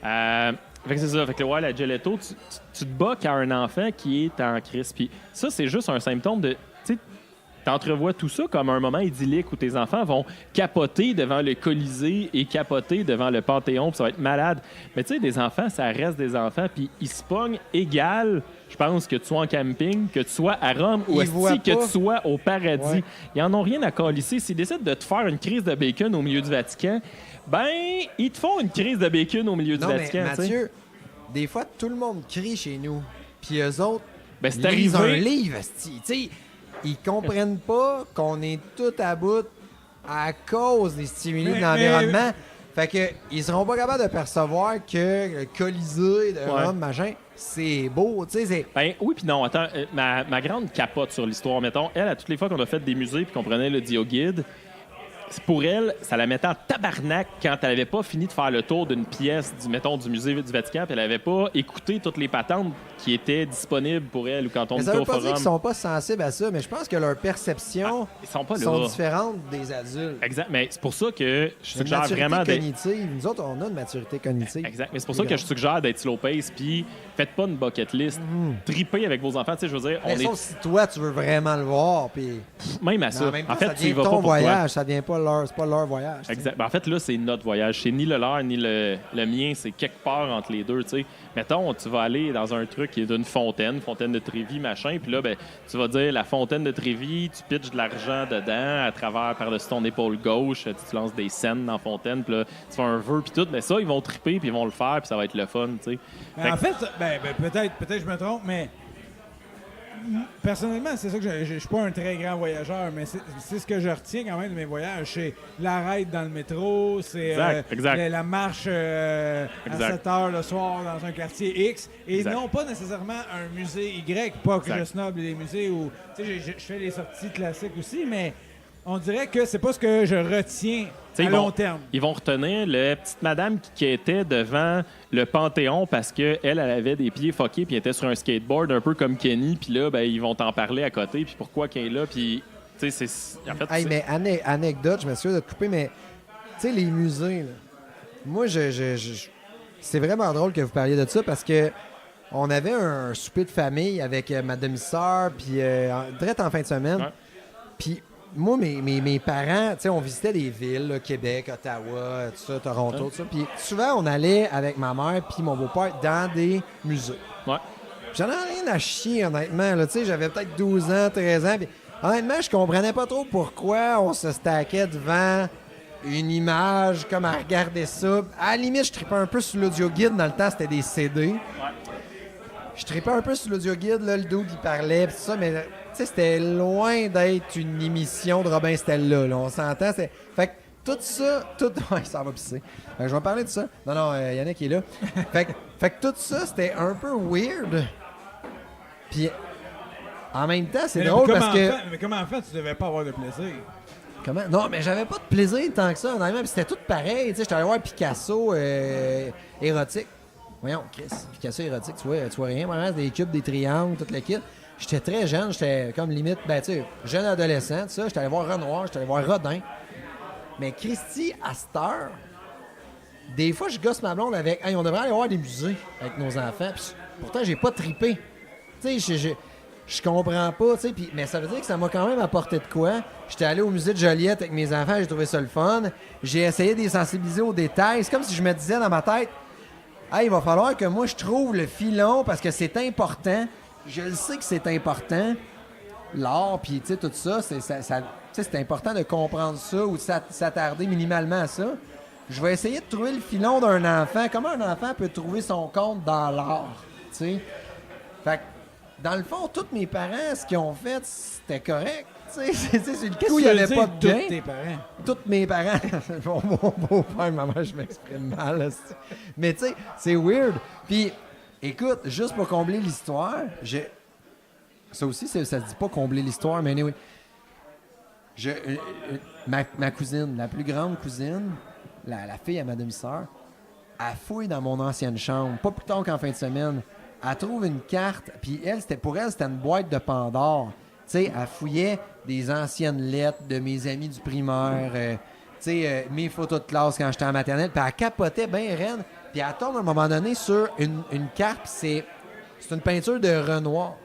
Fait que c'est ça. Fait que ouais, la gelato, tu te bats qu'à un enfant qui est en crise. Puis ça, c'est juste un symptôme de... Tu sais, t'entrevois tout ça comme un moment idyllique où tes enfants vont capoter devant le Colisée et capoter devant le Panthéon, puis ça va être malade. Mais tu sais, des enfants, ça reste des enfants, puis ils se pognent égal, je pense, que tu sois en camping, que tu sois à Rome ou Ils voient que pas. tu sois au paradis. Ouais. Ils en ont rien à colisser. S'ils décident de te faire une crise de bacon au milieu du Vatican, ben, ils te font une crise de bacon au milieu du Non, mais Vatican. tu sais. Mathieu, des fois, tout le monde crie chez nous. Puis eux autres, Ben, c'est lisent un arrivé. livre, esti. Tu sais, ils comprennent pas qu'on est tout à bout à cause des stimuli de Mais- l'environnement. Fait que ils seront pas capables de percevoir que le Colisée de Ouais. Rome, machin, c'est beau. Tu sais, c'est... Ben oui, puis non. Attends, ma grande capote sur l'histoire, mettons, elle, à toutes les fois qu'on a fait des musées puis qu'on prenait le DioGuide, pour elle, ça la mettait en tabarnak quand elle avait pas fini de faire le tour d'une pièce, du musée du Vatican, puis elle avait pas écouté toutes les patentes qui étaient disponibles pour elle ou quand on Mais ça était veut au pas dire forum. qu'ils sont pas sensibles à ça, mais je pense que leur perception Ils sont pas là. sont différentes des adultes. Exact. Mais c'est pour ça que je Une suggère maturité vraiment d'être... cognitive. Nous autres, on a une maturité cognitive. Exact. Mais c'est pour ça que je suggère d'être slow pace, puis faites pas une bucket list. Tripez avec vos enfants. Tu sais, je veux dire, on Mais est sauf si toi, tu veux vraiment le voir, puis... même à Mais ça. en même temps, En fait, ça tu y devient vas pas ton pour toi. voyage, ça devient pas leur... C'est pas leur voyage. tu sais. Exact. Ben, en fait, là, c'est notre voyage. C'est ni le leur, ni le mien. C'est quelque part entre les deux, tu sais. Mettons, tu vas aller dans un truc qui est d'une fontaine de Trévis, machin, puis là, ben, tu vas dire la fontaine de Trévis, tu pitches de l'argent dedans à travers, par-dessus ton épaule gauche, tu lances des scènes dans la fontaine, puis là, tu fais un vœu, puis tout. Mais ça, ils vont triper, puis ils vont le faire, puis ça va être le fun, tu sais. En fait, peut-être je me trompe, mais personnellement, c'est ça que je suis pas un très grand voyageur, mais c'est ce que je retiens quand même de mes voyages. C'est l'arrêt dans le métro, c'est Exact. la marche à Exact. 7 heures le soir dans un quartier X, et Exact. non pas nécessairement un musée Y, pas que Exact. je snob les musées où tu sais, je fais les sorties classiques aussi, mais on dirait que c'est pas ce que je retiens T'sais, à long terme. Ils vont retenir la petite madame qui était devant le Panthéon parce qu'elle, elle avait des pieds fuckés puis elle était sur un skateboard un peu comme Kenny. Puis là, ben, ils vont t'en parler à côté. Puis pourquoi qu'elle est là. Puis, tu sais, en fait, Hey, mais anecdote, je m'assure de te couper, mais tu sais, les musées, là, moi, c'est vraiment drôle que vous parliez de ça parce que on avait un souper de famille avec ma demi-sœur, puis direct en fin de semaine. Ouais. Puis moi, mes parents, tu sais, on visitait des villes, là, Québec, Ottawa, tout ça, Toronto, tout ça. Puis souvent, on allait avec ma mère puis mon beau-père dans des musées. Ouais. J'en ai rien à chier, honnêtement. Là. Tu sais, j'avais peut-être 12 ans, 13 ans. Puis, honnêtement, je comprenais pas trop pourquoi on se stackait devant une image, comme à regarder ça. À la limite, je tripais un peu sur l'audio guide. Dans le temps, c'était des CD. Je tripais un peu sur l'audio guide, là, le dude qui parlait, pis tout ça, mais tu sais, c'était loin d'être une émission de Robin Stella, là, on s'entend. Fait que tout ça, ouais, ça va pisser. Fait que je vais parler de ça. Non, Yannick est là. Fait que tout ça, c'était un peu weird. Puis en même temps, c'est drôle parce que... Mais comme enfant, tu devais pas avoir de plaisir. Comment? Non, mais j'avais pas de plaisir tant que ça, honnêtement. Puis c'était tout pareil. Tu sais, j'étais allé voir Picasso érotique. Voyons, Chris, Picasso érotique, tu vois rien. Vraiment, des cubes, des triangles, toute la kit. J'étais très jeune, j'étais comme limite, ben tu sais, jeune adolescent, tout ça. J'étais allé voir Renoir, j'étais allé voir Rodin. Mais Christy, à cette heure, des fois, je gosse ma blonde avec, hey, on devrait aller voir des musées avec nos enfants. Puis pourtant, j'ai pas trippé. Tu sais, je comprends pas, tu sais. Mais ça veut dire que ça m'a quand même apporté de quoi. J'étais allé au musée de Joliette avec mes enfants, j'ai trouvé ça le fun. J'ai essayé de les sensibiliser aux détails. C'est comme si je me disais dans ma tête, hey, il va falloir que moi, je trouve le filon parce que c'est important. Je le sais que c'est important. L'art, puis tu sais, tout ça, c'est important de comprendre ça ou de s'attarder minimalement à ça. Je vais essayer de trouver le filon d'un enfant. Comment un enfant peut trouver son compte dans l'art, tu sais? Fait que, dans le fond, tous mes parents, ce qu'ils ont fait, c'était correct. Tu sais, c'est le coup, il n'y avait pas de gain. Tous tes parents. Tous mes parents. Mon beau-père, maman, je m'exprime mal. Là, mais tu sais, c'est weird. Puis, écoute, juste pour combler l'histoire, ça aussi, ça se dit pas combler l'histoire, mais anyway. Ma cousine, la plus grande cousine, la fille à ma demi-sœur, elle fouille dans mon ancienne chambre, pas plus tard qu'en fin de semaine. Elle trouve une carte, puis pour elle, c'était une boîte de Pandore. Tu sais, elle fouillait des anciennes lettres de mes amis du primaire, mes photos de classe quand j'étais en maternelle, puis elle capotait bien reine. Puis elle tombe à un moment donné sur une carte, puis c'est une peinture de Renoir.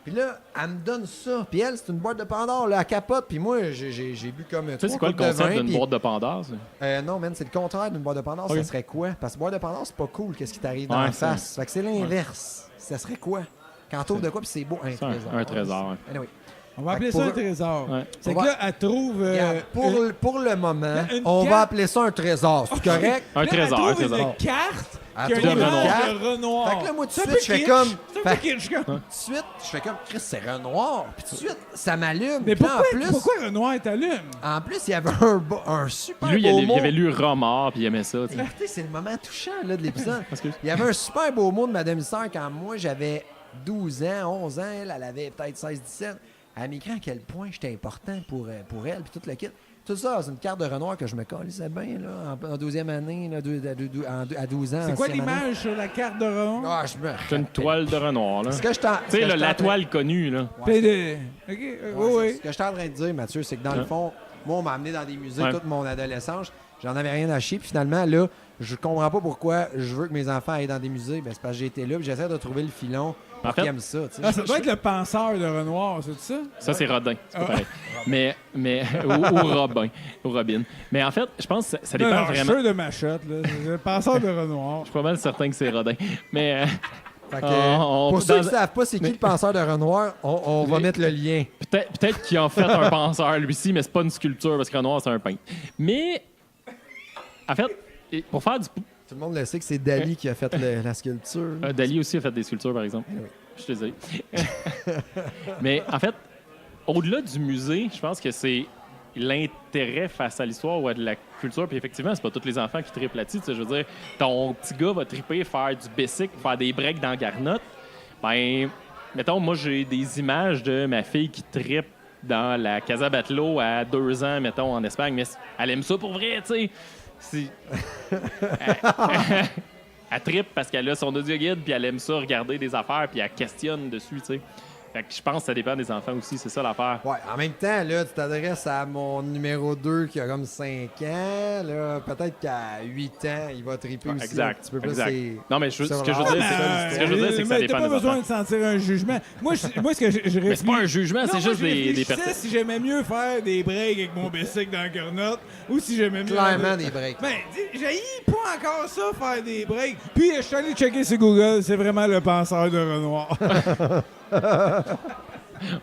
Puis là, elle me donne ça. Puis elle, c'est une boîte de Pandore, là, elle capote. Puis moi, j'ai bu comme... Tu sais, c'est quoi le concept d'une boîte de Pandore, ça? Non, man, c'est le contraire d'une boîte de Pandore. Okay. Ça serait quoi? Parce que boîte de Pandore, c'est pas cool, qu'est-ce qui t'arrive dans la face. Fait que c'est l'inverse. Ça serait quoi? Quand t'ouvres de quoi, puis c'est beau, un trésor. Un trésor, ouais. Anyway. On va appeler ça un trésor. Ouais. C'est que là, elle trouve... Regarde, pour le moment, une on carte. va appeler ça un trésor. C'est correct? Un trésor, un Elle trouve trésor. une carte Elle qui a trouve une une image carte. de Renoir. Fait que là, moi, tout de C'est un suite, peu je fais kitsch. comme... C'est un peu kitsch, comme... Tout de suite, je fais comme, Chris, c'est Renoir. Puis tout de suite, ça m'allume. Mais Puis là, pourquoi Renoir t'allume? En plus, il y avait un super Lui, beau mot. il avait lu Romard, puis il aimait ça. Tu sais. Écoutez, c'est le moment touchant là, de l'épisode. Excuse. Il y avait un super beau mot de ma demi-sœur quand moi, j'avais 12 ans, 11 ans. Elle avait peut-être 16, 17. Elle m'écrit à quel point j'étais important pour elle, puis tout le kit. Tout ça, c'est une carte de Renoir que je me colissais bien là, en 12e année, là, à 12 ans. C'est quoi 6e année. l'image sur la carte de Renoir? Ah, je me C'est une toile de Renoir, là. Ce que je t'en- Tu ce sais, que je là, la t'en- toile connue, là. PD. OK, Ouais, oui. Ce que je suis en train de dire, Mathieu, c'est que dans le Ouais. fond, moi, on m'a amené dans des musées Ouais. toute mon adolescence. J'en avais rien à chier. Puis finalement, là, je comprends pas pourquoi je veux que mes enfants aillent dans des musées. Ben, c'est parce que j'ai été là puis j'essaie de trouver le filon pour En fait- qu'ils aiment ça. tu sais. Ah, ça doit être le penseur de Renoir, c'est ça? Ça, c'est Rodin. C'est pas pareil. Mais ou Robin. Ou Robin. Mais en fait, je pense que ça dépend Non, je suis vraiment. sûr de ma shot, là. C'est le penseur de Renoir. Je suis pas mal certain que c'est Rodin. Mais Fait que, on- pour ceux qui dans- ne savent pas c'est qui le penseur de Renoir, on va mettre le lien. peut-être qu'il a fait un penseur, lui-ci, mais c'est pas une sculpture, parce que Renoir, c'est un peintre. Mais, en fait, pour faire du... Tout le monde le sait que c'est Dali qui a fait la sculpture. Dali aussi a fait des sculptures, par exemple. Oui. Je suis désolé. Mais en fait, au-delà du musée, je pense que c'est l'intérêt face à l'histoire ou à de la culture. Puis effectivement, c'est pas tous les enfants qui trippent là-dessus. Tu sais, je veux dire, ton petit gars va tripper, faire du basic, faire des breaks dans Garnotte. Ben, mettons, moi, j'ai des images de ma fille qui trippe dans la Casa Batlló à 2 ans, mettons, en Espagne. Mais elle aime ça pour vrai, tu sais. Elle trippe parce qu'elle a son audio guide, puis elle aime ça regarder des affaires, puis elle questionne dessus, tu sais. Fait que je pense que ça dépend des enfants aussi, c'est ça l'affaire. Ouais, en même temps, là, tu t'adresses à mon numéro 2 qui a comme 5 ans. Là, peut-être qu'à 8 ans, il va triper aussi Exact. un petit peu plus. Exact. C'est- Non, mais ce que je veux dire, c'est- ce que je veux dire, c'est que ça mais dépend t'as pas des besoin enfants. de sentir un jugement. Moi, ce que je Mais c'est réfléchis... pas un jugement, Non, c'est moi, juste je des réfléchissais personnes. si j'aimais mieux faire des breaks avec mon bicycle dans le cornotte ou si j'aimais mieux... Clairement des breaks. Mais j'ai pas encore ça, faire des breaks. Puis je suis allé checker sur Google, c'est vraiment le penseur de Renoir.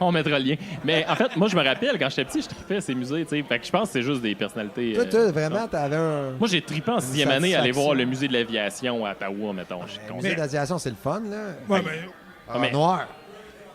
On mettra le lien. Mais en fait, moi, je me rappelle, quand j'étais petit, je tripais ces musées, tu sais. Fait que je pense que c'est juste des personnalités. Toi, vraiment, t'avais un. Moi, j'ai trippé en sixième année à aller satisfaction. voir le musée de l'aviation à Ottawa, mettons. Je suis Le content. musée d'aviation, c'est le fun, là. Ouais, ben, En mais- noir.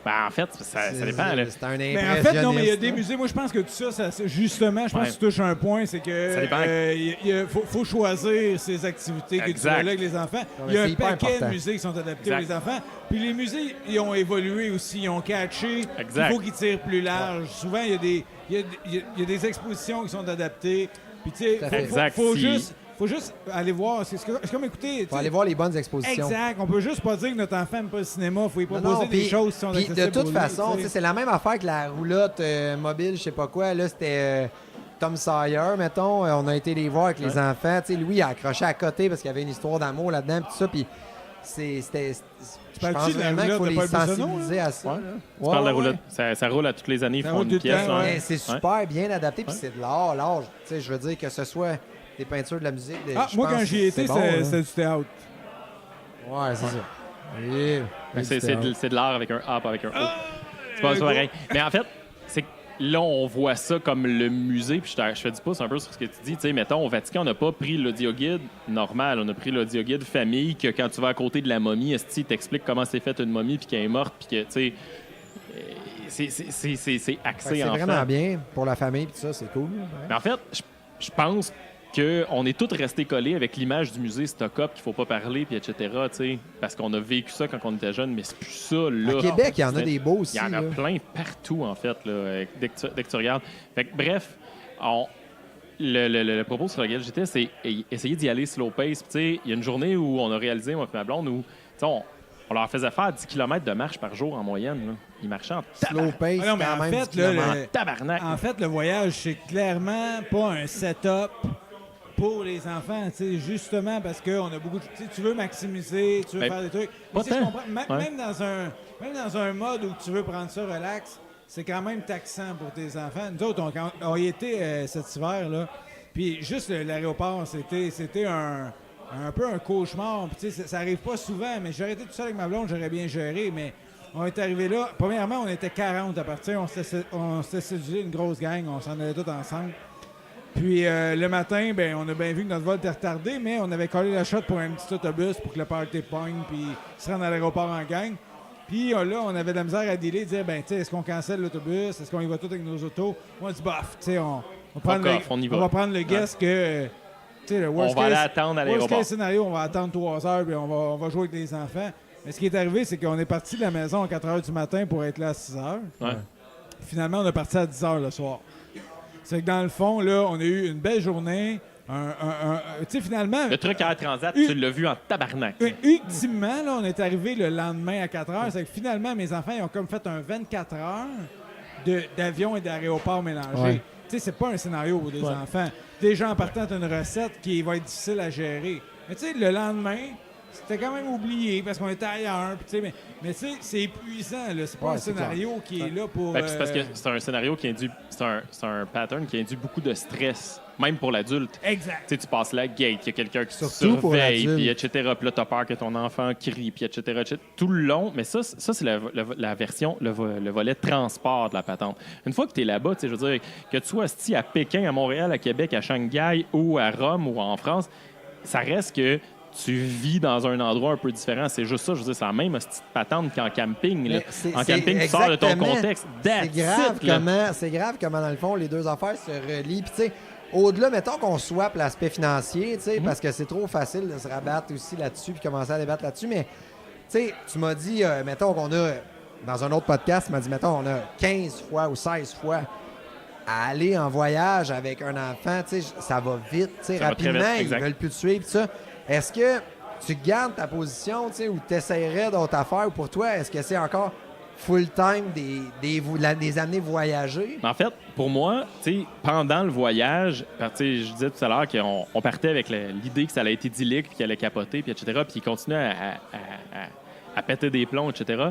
Ben, en fait, ça dépend, là. C'est un mais en fait, non, mais il y a impressionniste, des là. musées. Moi, je pense que tout ça justement, je pense Ouais. que tu touches un point, c'est que Ça dépend. faut choisir ses activités que tu Exact. vas là avec les enfants. mais Il y a c'est un hyper paquet important. de musées qui sont adaptés Exact. aux enfants. Puis les musées, ils ont évolué aussi, ils ont catché. Exact. Il faut qu'ils tirent plus large. Souvent, il y a des expositions qui sont adaptées. Puis tu sais, Tout à fait. Exact. faut juste aller voir. C'est comme écouter. tu Faut sais, aller voir les bonnes expositions. Exact. On peut juste pas dire que notre enfant n'aime pas le cinéma. Faut lui Non, proposer non, des puis- choses qui sont puis accessibles de toute pour lui, façon, tu tu sais. sais, c'est la même affaire que la roulotte mobile, je sais pas quoi. Là, c'était Tom Sawyer, mettons. On a été les voir avec les enfants. Tu sais, Louis a accroché à côté parce qu'il y avait une histoire d'amour là-dedans, puis tout ça. Puis c'était. Je parles-tu pense de la vraiment qu'il faut roulotte de les Paul Bissonnot, sensibiliser à ça. Ouais. là. Tu parles de la Ouais, roulotte. ouais. Ça roule à toutes les années, ils Ça font roule une tout le pièce. temps, là. ouais. Mais c'est super bien adapté, puis c'est de l'art. L'art, tu sais, je veux dire que ce soit des peintures, de la musique. Je Moi, pense quand j'y que étais, c'est bon, là. c'était du théâtre. Ouais, c'est ça. Oui. Mais c'est de l'art avec un A, pas avec un O. C'est pas go. pareil. Mais en fait, c'est que là, on voit ça comme le musée, puis je fais du pouce un peu sur ce que tu dis. Tu sais, mettons, au Vatican, on n'a pas pris l'audioguide normal, on a pris l'audioguide famille, que quand tu vas à côté de la momie, esti, il t'explique comment c'est fait une momie, puis qu'elle est morte, puis que, tu sais, c'est axé C'est enfant. vraiment bien pour la famille, puis ça, c'est cool. Ouais. Mais en fait, je pense qu'on est tous restés collés avec l'image du musée Stock-up qu'il faut pas parler, puis etc., tu sais, parce qu'on a vécu ça quand on était jeune, mais c'est plus ça, là. À Québec, il y en a C'est- des beaux Il aussi. y en a là. plein partout, en fait, là, dès que tu regardes. Fait que, bref, le propos sur lequel j'étais, c'est essayer d'y aller slow pace. Puis, tu sais, il y a une journée où on a réalisé, moi et ma blonde, où tu sais, on leur faisait faire 10 km de marche par jour en moyenne. Là. Ils marchaient en Slow pace, Ah non, mais quand en même. fait, 10 là, kilomètres. le- tabarnak. En fait, le voyage, c'est clairement pas un setup pour les enfants, tu sais, justement parce qu'on a beaucoup de... Tu veux maximiser, tu veux Ben, faire des trucs. pas Mais tu sais, je tant. comprends, Ouais. même dans un mode où tu veux prendre ça relax, c'est quand même taxant pour tes enfants. Nous autres, on y était cet hiver, là, puis juste l'aéroport, c'était un peu un cauchemar. Puis, tu sais, ça arrive pas souvent, mais j'aurais été tout seul avec ma blonde, j'aurais bien géré, mais on est arrivé là. Premièrement, on était 40 à partir. On s'était séduit une grosse gang. On s'en allait tous ensemble. Puis le matin, ben, on a bien vu que notre vol était retardé, mais on avait collé la shot pour un petit autobus pour que le party pogne puis se rendre à l'aéroport en gang. Puis là, on avait de la misère à dealer, dire, ben, tu sais, est-ce qu'on cancelle l'autobus? Est-ce qu'on y va tout avec nos autos? On a dit, bof, tu sais, on va prendre le guess que, tu sais, le worst On va aller case- attendre à worst l'aéroport. case scénario, on va attendre 3 heures puis on va jouer avec les enfants. Mais ce qui est arrivé, c'est qu'on est parti de la maison à 4 heures du matin pour être là à 6 heures. Ouais. Finalement, on est parti à 10 heures le soir. C'est que dans le fond, là, on a eu une belle journée. Tu sais, finalement, Le truc à Air Transat, tu l'as vu en tabarnak. ultimement, là, on est arrivé le lendemain à 4 heures. C'est que finalement, mes enfants, ils ont comme fait un 24 heures d'avion et d'aéroport mélangés. Ouais. Tu sais, c'est pas un scénario pour des enfants. Déjà, en partant, t'as une recette qui va être difficile à gérer. Mais tu sais, le lendemain, c'était quand même oublié parce qu'on était ailleurs. Puis, tu sais, mais tu sais, c'est épuisant. Là. C'est pas Ouais, un c'est scénario qui est là pour... Ben, puis c'est parce que c'est un scénario qui induit. C'est un pattern qui induit beaucoup de stress, même pour l'adulte. Exact. Tu sais, tu passes la gate, il y a quelqu'un qui te Surtout pour surveille, l'adulte. puis etc. Puis là, t'as peur que ton enfant crie, puis etc., etc. Tout le long. Mais ça c'est la version, le volet transport de la patente. Une fois que tu es là-bas, tu sais, je veux dire, que tu sois assis à Pékin, à Montréal, à Québec, à Shanghai ou à Rome ou en France, ça reste que tu vis dans un endroit un peu différent. C'est juste ça. Je veux dire, c'est la même petite patente qu'en camping. Là. Mais c'est- En c'est camping, tu sors de ton exactement. contexte. C'est That's grave, it, là. c'est grave comment, dans le fond, les deux affaires se relient. Puis, tu sais, au-delà, mettons qu'on swap l'aspect financier, tu sais, parce que c'est trop facile de se rabattre aussi là-dessus puis commencer à débattre là-dessus. Mais, tu sais, tu m'as dit, mettons qu'on a, dans un autre podcast, tu m'as dit, mettons, on a 15 fois ou 16 fois à aller en voyage avec un enfant, tu sais, ça va vite, tu sais, Ça va très rapidement, vite, ils exact. veulent plus te suivre, tout ça. Est-ce que tu gardes ta position, tu sais, ou tu essaierais d'autres affaires, ou pour toi, est-ce que c'est encore full-time des années voyager. En fait, pour moi, pendant le voyage, je disais tout à l'heure qu'on partait avec l'idée que ça allait être idyllique, puis qu'il allait capoter, puis etc., puis il continuait à péter des plombs, etc.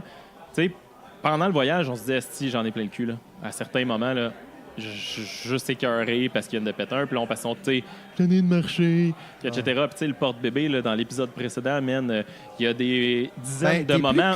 Pendant le voyage, on se disait, si j'en ai plein le cul, là. À certains moments, là, juste écœuré parce qu'il vient de péter un, puis là, on passe son, je tenais de marcher, puis etc. Puis, le porte-bébé, là, dans l'épisode précédent, il y a des dizaines de moments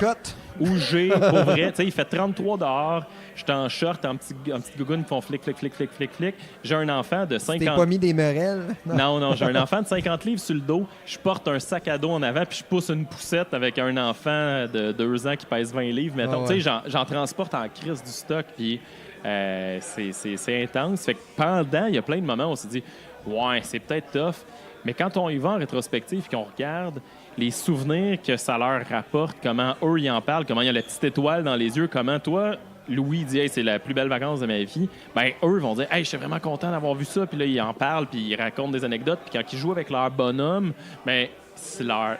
où j'ai, pour vrai, il fait 33 dehors, j'étais en short, en petite gougoune qui font flic, flic, flic, flic, flic, flic. J'ai un enfant de 50... T'es pas mis des merelles? Non, j'ai un enfant de 50 livres sur le dos, je porte un sac à dos en avant, puis je pousse une poussette avec un enfant de 2 ans qui pèse 20 livres, mettons. J'en transporte en crise du stock, puis c'est intense. Fait que pendant, il y a plein de moments où on s'est dit, ouais, c'est peut-être tough, mais quand on y va en rétrospective et qu'on regarde les souvenirs que ça leur rapporte, comment eux, ils en parlent, comment il y a la petite étoile dans les yeux, comment toi, Louis dit hey, c'est la plus belle vacance de ma vie, ben eux vont dire hey, je suis vraiment content d'avoir vu ça, puis là, ils en parlent, puis ils racontent des anecdotes, puis quand ils jouent avec leur bonhomme, ben c'est leur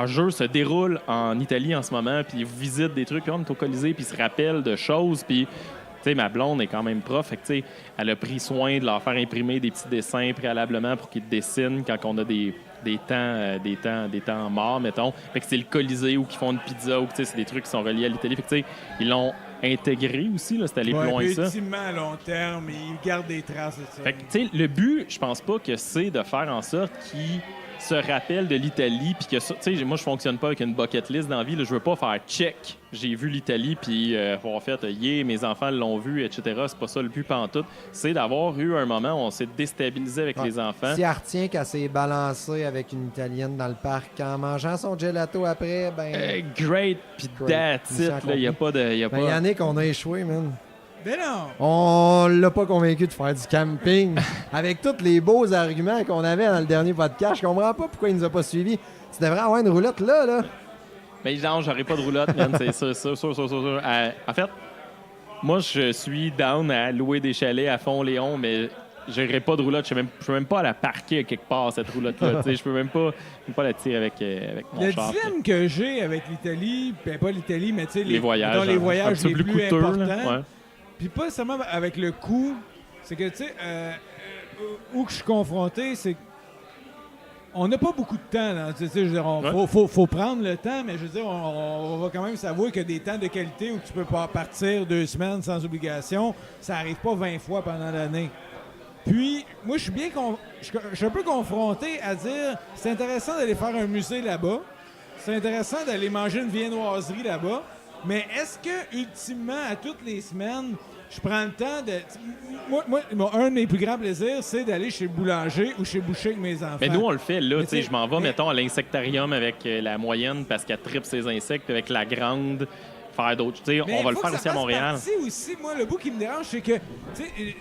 jeu se déroule en Italie en ce moment, puis ils visitent des trucs, comme au Colisée, puis ils se rappellent de choses, puis ma blonde est quand même prof, fait que, elle a pris soin de leur faire imprimer des petits dessins préalablement pour qu'ils dessinent quand on a des temps morts, mettons. Fait que c'est le Colisée ou qu'ils font une pizza ou c'est des trucs qui sont reliés à l'Italie. Fait que ils l'ont intégré aussi, là, c'est allé plus loin que ça. Ultimement, à long terme, ils gardent des traces de ça. Fait que, le but, je pense pas que c'est de faire en sorte qu'ils se rappellent de l'Italie, puis que ça, moi, je fonctionne pas avec une bucket list dans la vie. Là, je veux pas faire check. J'ai vu l'Italie, puis avoir fait mes enfants l'ont vu, etc. C'est pas ça le but pantoute. C'est d'avoir eu un moment où on s'est déstabilisé avec les enfants. Si elle retient qu'elle s'est balancée avec une Italienne dans le parc en mangeant son gelato après, great, puis that's it. Il n'y a pas de... Yannick, on a échoué, man. Mais non! On l'a pas convaincu de faire du camping. Avec tous les beaux arguments qu'on avait dans le dernier podcast, je comprends pas pourquoi il nous a pas suivis. Tu devrais avoir une roulotte là. Mais genre, j'aurais pas de roulotte, man, c'est sûr. En fait, moi, je suis down à louer des chalets à Fond-Léon, mais j'aurais pas de roulotte. Je peux même pas la parquer quelque part, cette roulotte-là. Je peux même pas la tirer avec mon char. Le dilemme que j'ai avec l'Italie, ben pas l'Italie, mais les voyages, les voyages les plus coûteux, importants. Ouais. Puis pas seulement avec le coût, c'est que, où que je suis confronté, c'est on n'a pas beaucoup de temps. Faut prendre le temps, mais je veux dire, on va quand même savoir qu'il y a des temps de qualité où tu peux pas partir 2 semaines sans obligation. Ça arrive pas 20 fois pendant l'année. Puis, moi, je suis un peu confronté à dire, c'est intéressant d'aller faire un musée là-bas. C'est intéressant d'aller manger une viennoiserie là-bas. Mais est-ce que, ultimement, à toutes les semaines, je prends le temps de... Moi, un de mes plus grands plaisirs, c'est d'aller chez le boulanger ou chez le boucher avec mes enfants. Mais nous, on le fait, là. Je m'en vais, mettons, à l'insectarium avec la moyenne parce qu'elle tripe ses insectes, avec la grande, faire d'autres... On va le faire aussi à Montréal. Aussi, moi, le bout qui me dérange, c'est que,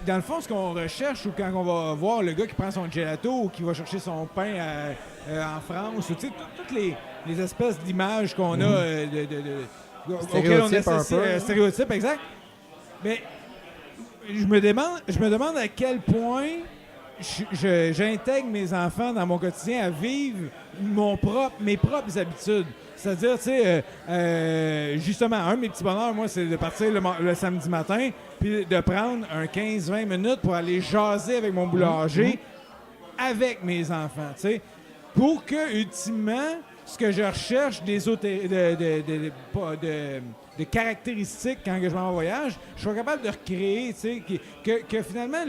dans le fond, ce qu'on recherche, ou quand on va voir le gars qui prend son gelato ou qui va chercher son pain en France, ou toutes les espèces d'images qu'on a auquel on associe stéréotype, exact. Mais je me demande à quel point j'intègre mes enfants dans mon quotidien à vivre mes propres habitudes. C'est-à-dire, justement, un de mes petits bonheurs, moi, c'est de partir le samedi matin puis de prendre un 15-20 minutes pour aller jaser avec mon boulanger avec mes enfants, pour que, ultimement, ce que je recherche de caractéristiques quand je m'en voyage, je sois capable de recréer, que finalement,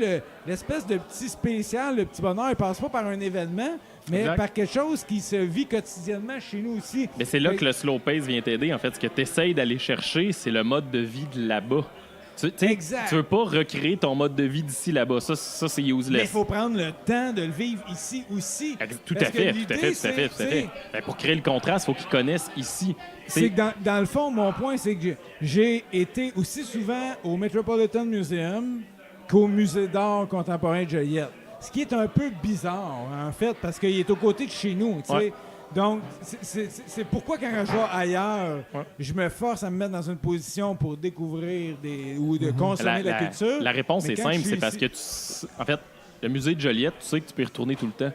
l'espèce de petit spécial, le petit bonheur, il passe pas par un événement, mais par quelque chose qui se vit quotidiennement chez nous aussi. Mais c'est là que le slow pace vient t'aider. En fait, ce que tu essayes d'aller chercher, c'est le mode de vie de là-bas. Exact. Tu veux pas recréer ton mode de vie d'ici là-bas. Ça c'est useless. Mais il faut prendre le temps de le vivre ici aussi. Tout à fait. Ben, pour créer le contraste, il faut qu'ils connaissent ici. C'est que dans le fond, mon point, c'est que j'ai été aussi souvent au Metropolitan Museum qu'au Musée d'art contemporain de Joliette. Ce qui est un peu bizarre, en fait, parce qu'il est aux côtés de chez nous, tu sais. Ouais. Donc, c'est pourquoi quand je vais ailleurs, je me force à me mettre dans une position pour découvrir ou de consommer la culture. La réponse est simple, c'est parce que, en fait, le musée de Joliette, tu sais que tu peux y retourner tout le temps.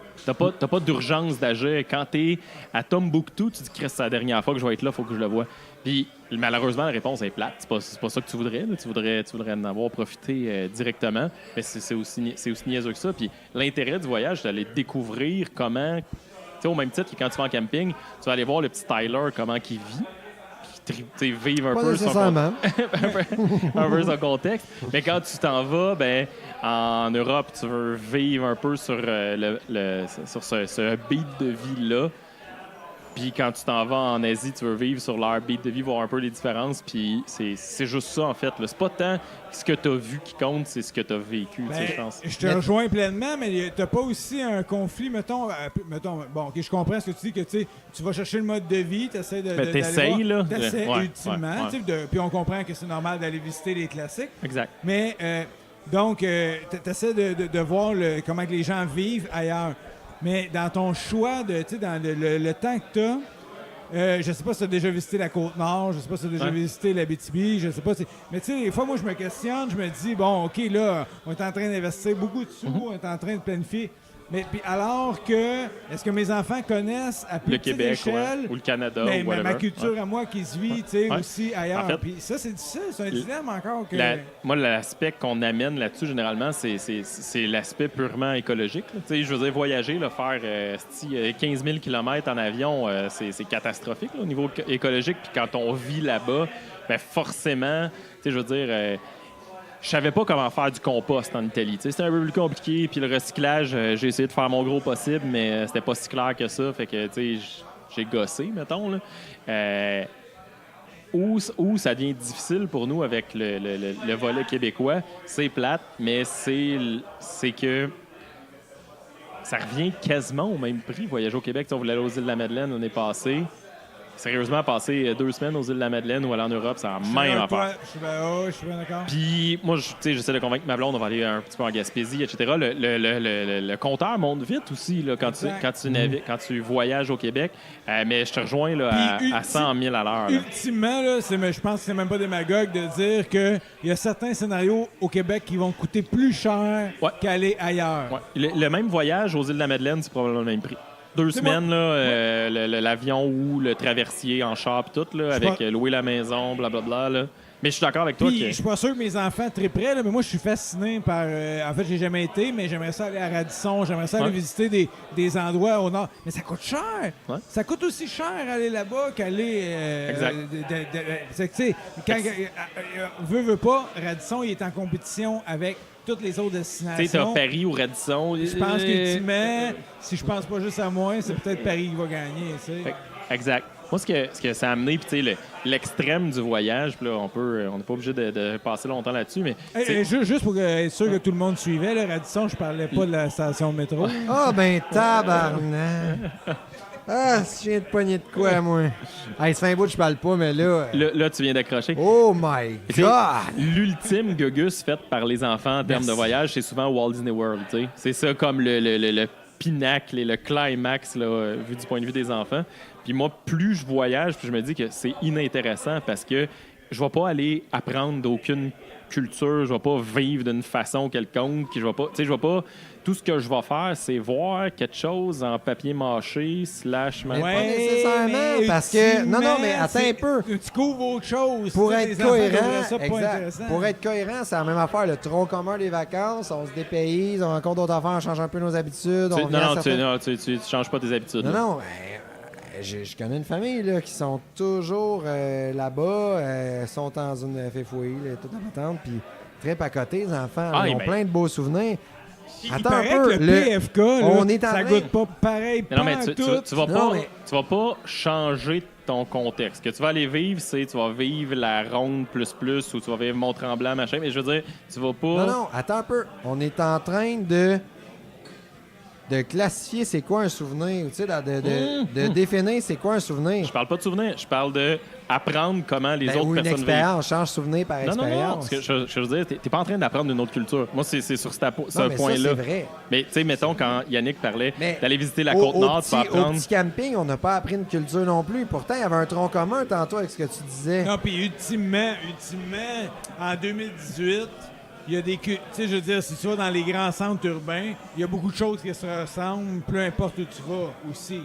T'as pas d'urgence d'agir. Quand t'es à Tombouctou, tu dis que c'est la dernière fois que je vais être là, il faut que je le voie. Puis malheureusement, la réponse est plate. C'est pas ça que tu voudrais. Là. Tu voudrais en avoir profité directement. Mais c'est aussi niaiseux que ça. Puis l'intérêt du voyage, c'est d'aller découvrir comment... Tu sais, au même titre que quand tu vas en camping, tu vas aller voir le petit Tyler, comment il vit. Vivre un Pas peu, nécessairement. un peu son contexte. Mais quand tu t'en vas, ben, en Europe, tu veux vivre un peu sur, sur ce beat de vie-là. Puis quand tu t'en vas en Asie, tu veux vivre sur leur beat de vie, voir un peu les différences. Puis c'est juste ça, en fait. Là. C'est pas tant ce que tu as vu qui compte, c'est ce que tu as vécu, je pense. Je te rejoins pleinement, mais t'as pas aussi un conflit, mettons, bon, OK, je comprends ce que tu dis, que tu vas chercher le mode de vie, t'essaies de... T'essayes, là. T'essaies, ultimement. Puis on comprend que c'est normal d'aller visiter les classiques. Exact. Mais, donc, t'essaies de voir comment que les gens vivent ailleurs. Mais dans ton choix, dans le temps que tu as, je sais pas si tu as déjà visité la Côte-Nord, je sais pas si tu as déjà visité l'Abitibi, je sais pas. Mais tu sais, des fois, moi, je me questionne, je me dis, bon, OK, là, on est en train d'investir beaucoup de sous, on est en train de planifier. Mais puis alors que, est-ce que mes enfants connaissent à plus petite échelle ou le Canada ou ma culture à moi qui se vit aussi ailleurs. En fait, puis ça, c'est difficile, c'est un dilemme encore. Moi, l'aspect qu'on amène là-dessus, généralement, c'est l'aspect purement écologique. Je veux dire, voyager, là, faire 15 000 km en avion, c'est catastrophique là, au niveau écologique. Puis quand on vit là-bas, ben forcément, je veux dire... je savais pas comment faire du compost en Italie. C'était un peu plus compliqué. Puis le recyclage, j'ai essayé de faire mon gros possible, mais c'était pas si clair que ça. Fait que, j'ai gossé, mettons. Là. Où ça devient difficile pour nous avec le volet québécois, c'est plate, mais c'est que ça revient quasiment au même prix. Voyager au Québec, on voulait aller aux îles de la Madeleine l'année passée. Sérieusement, passer 2 semaines aux îles de la Madeleine ou aller en Europe, c'est la même affaire. Je suis bien d'accord. Puis moi, j'essaie de convaincre ma blonde, on va aller un petit peu en Gaspésie, etc. Le compteur monte vite aussi là, quand tu voyages au Québec. Mais je te rejoins là, à 100 000 à l'heure. Ultimement, là, je pense que c'est même pas démagogue de dire qu'il y a certains scénarios au Québec qui vont coûter plus cher qu'aller ailleurs. Ouais. Le même voyage aux îles de la Madeleine, c'est probablement le même prix. 2 semaines, là, l'avion ou le traversier en char pis tout, là, avec louer la maison, blablabla. Là. Mais je suis d'accord avec toi. Je suis pas sûr que mes enfants tripperaient, là, mais moi, je suis fasciné par... en fait, j'ai jamais été, mais j'aimerais ça aller à Radisson, j'aimerais ça aller visiter des endroits au nord. Mais ça coûte cher! Ouais. Ça coûte aussi cher aller là-bas qu'aller... exact. Veut pas, Radisson, il est en compétition avec toutes les autres destinations. Tu sais, t'as Paris ou Radisson. Je pense qu'ultimement, si je pense pas juste à moi, c'est peut-être Paris qui va gagner. T'sais. Exact. Moi, ce que ça a amené, puis l'extrême du voyage, puis là, on n'est pas obligé de passer longtemps là-dessus, mais... juste pour être sûr que tout le monde suivait, là, Radisson, je parlais pas de la station de métro. Tabarnak! Si je viens de pogner de quoi, moi? Ça fait un bout que je parle pas, mais là... Là, tu viens d'accrocher. Oh my God! L'ultime gugus faite par les enfants en termes de voyage, c'est souvent Walt Disney World, tu sais. C'est ça comme le pinacle et le climax, là, vu du point de vue des enfants. Puis moi, plus je voyage, plus je me dis que c'est inintéressant parce que je vais pas aller apprendre d'aucune culture, je vais pas vivre d'une façon quelconque, je vais pas... Tout ce que je vais faire, c'est voir quelque chose en papier mâché / pas nécessairement, parce que... Non, mais attends un peu. Tu couvres autre chose. Pour être cohérent, pour être cohérent, c'est la même affaire. Le tronc commun des vacances, on se dépayse, on rencontre d'autres affaires, on change un peu nos habitudes. Tu changes pas tes habitudes. Non, je connais une famille là, qui sont toujours là-bas, sont dans une fouille, toute la patente, puis très à côté, les enfants. Ils ont plein de beaux souvenirs. Attends un peu, le PFK, là, ça goûte pas pareil. Non, mais tu vas pas changer ton contexte. Ce que tu vas aller vivre, c'est tu vas vivre la ronde plus ou tu vas vivre Mont-Tremblant, machin. Mais je veux dire, tu vas pas... Non, attends un peu. On est en train de classifier c'est quoi un souvenir, tu sais, de définir c'est quoi un souvenir. Je parle pas de souvenir, je parle de apprendre comment les autres ou personnes vivent. Une expérience, change souvenir par expérience. Non, ce que je veux dire, t'es pas en train d'apprendre une autre culture. Moi, c'est sur ce point-là. C'est vrai. Mais tu sais, mettons, quand Yannick parlait d'aller visiter la Côte-Nord, tu vas apprendre... Au petit camping, on n'a pas appris une culture non plus. Pourtant, il y avait un tronc commun tantôt avec ce que tu disais. Non, puis ultimement, en 2018... il y a des... Tu sais, je veux dire, si tu vas dans les grands centres urbains, il y a beaucoup de choses qui se ressemblent, peu importe où tu vas aussi.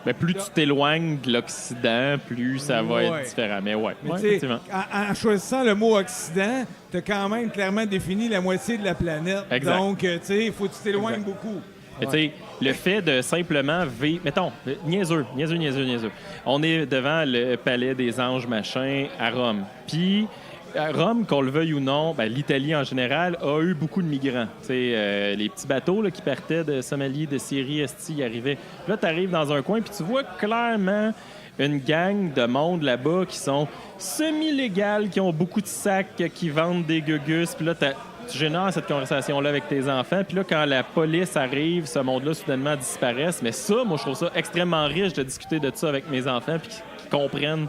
Mais plus tu t'éloignes de l'Occident, plus ça va être différent. Mais ouais, Mais effectivement. en choisissant le mot Occident, tu as quand même clairement défini la moitié de la planète. Exact. Donc, tu sais, il faut que tu t'éloignes beaucoup. Mais tu sais, le fait de simplement vivre... Mettons, niaiseux. On est devant le Palais des Anges, machin, à Rome. Puis, à Rome, qu'on le veuille ou non, ben, l'Italie en général a eu beaucoup de migrants. Tu sais, les petits bateaux là, qui partaient de Somalie, de Syrie, y arrivaient. Puis là, tu arrives dans un coin, puis tu vois clairement une gang de monde là-bas qui sont semi-légales, qui ont beaucoup de sacs, qui vendent des gugus. Puis là, tu génères cette conversation-là avec tes enfants. Puis là, quand la police arrive, ce monde-là, soudainement, disparaisse. Mais ça, moi, je trouve ça extrêmement riche de discuter de ça avec mes enfants puis qu'ils comprennent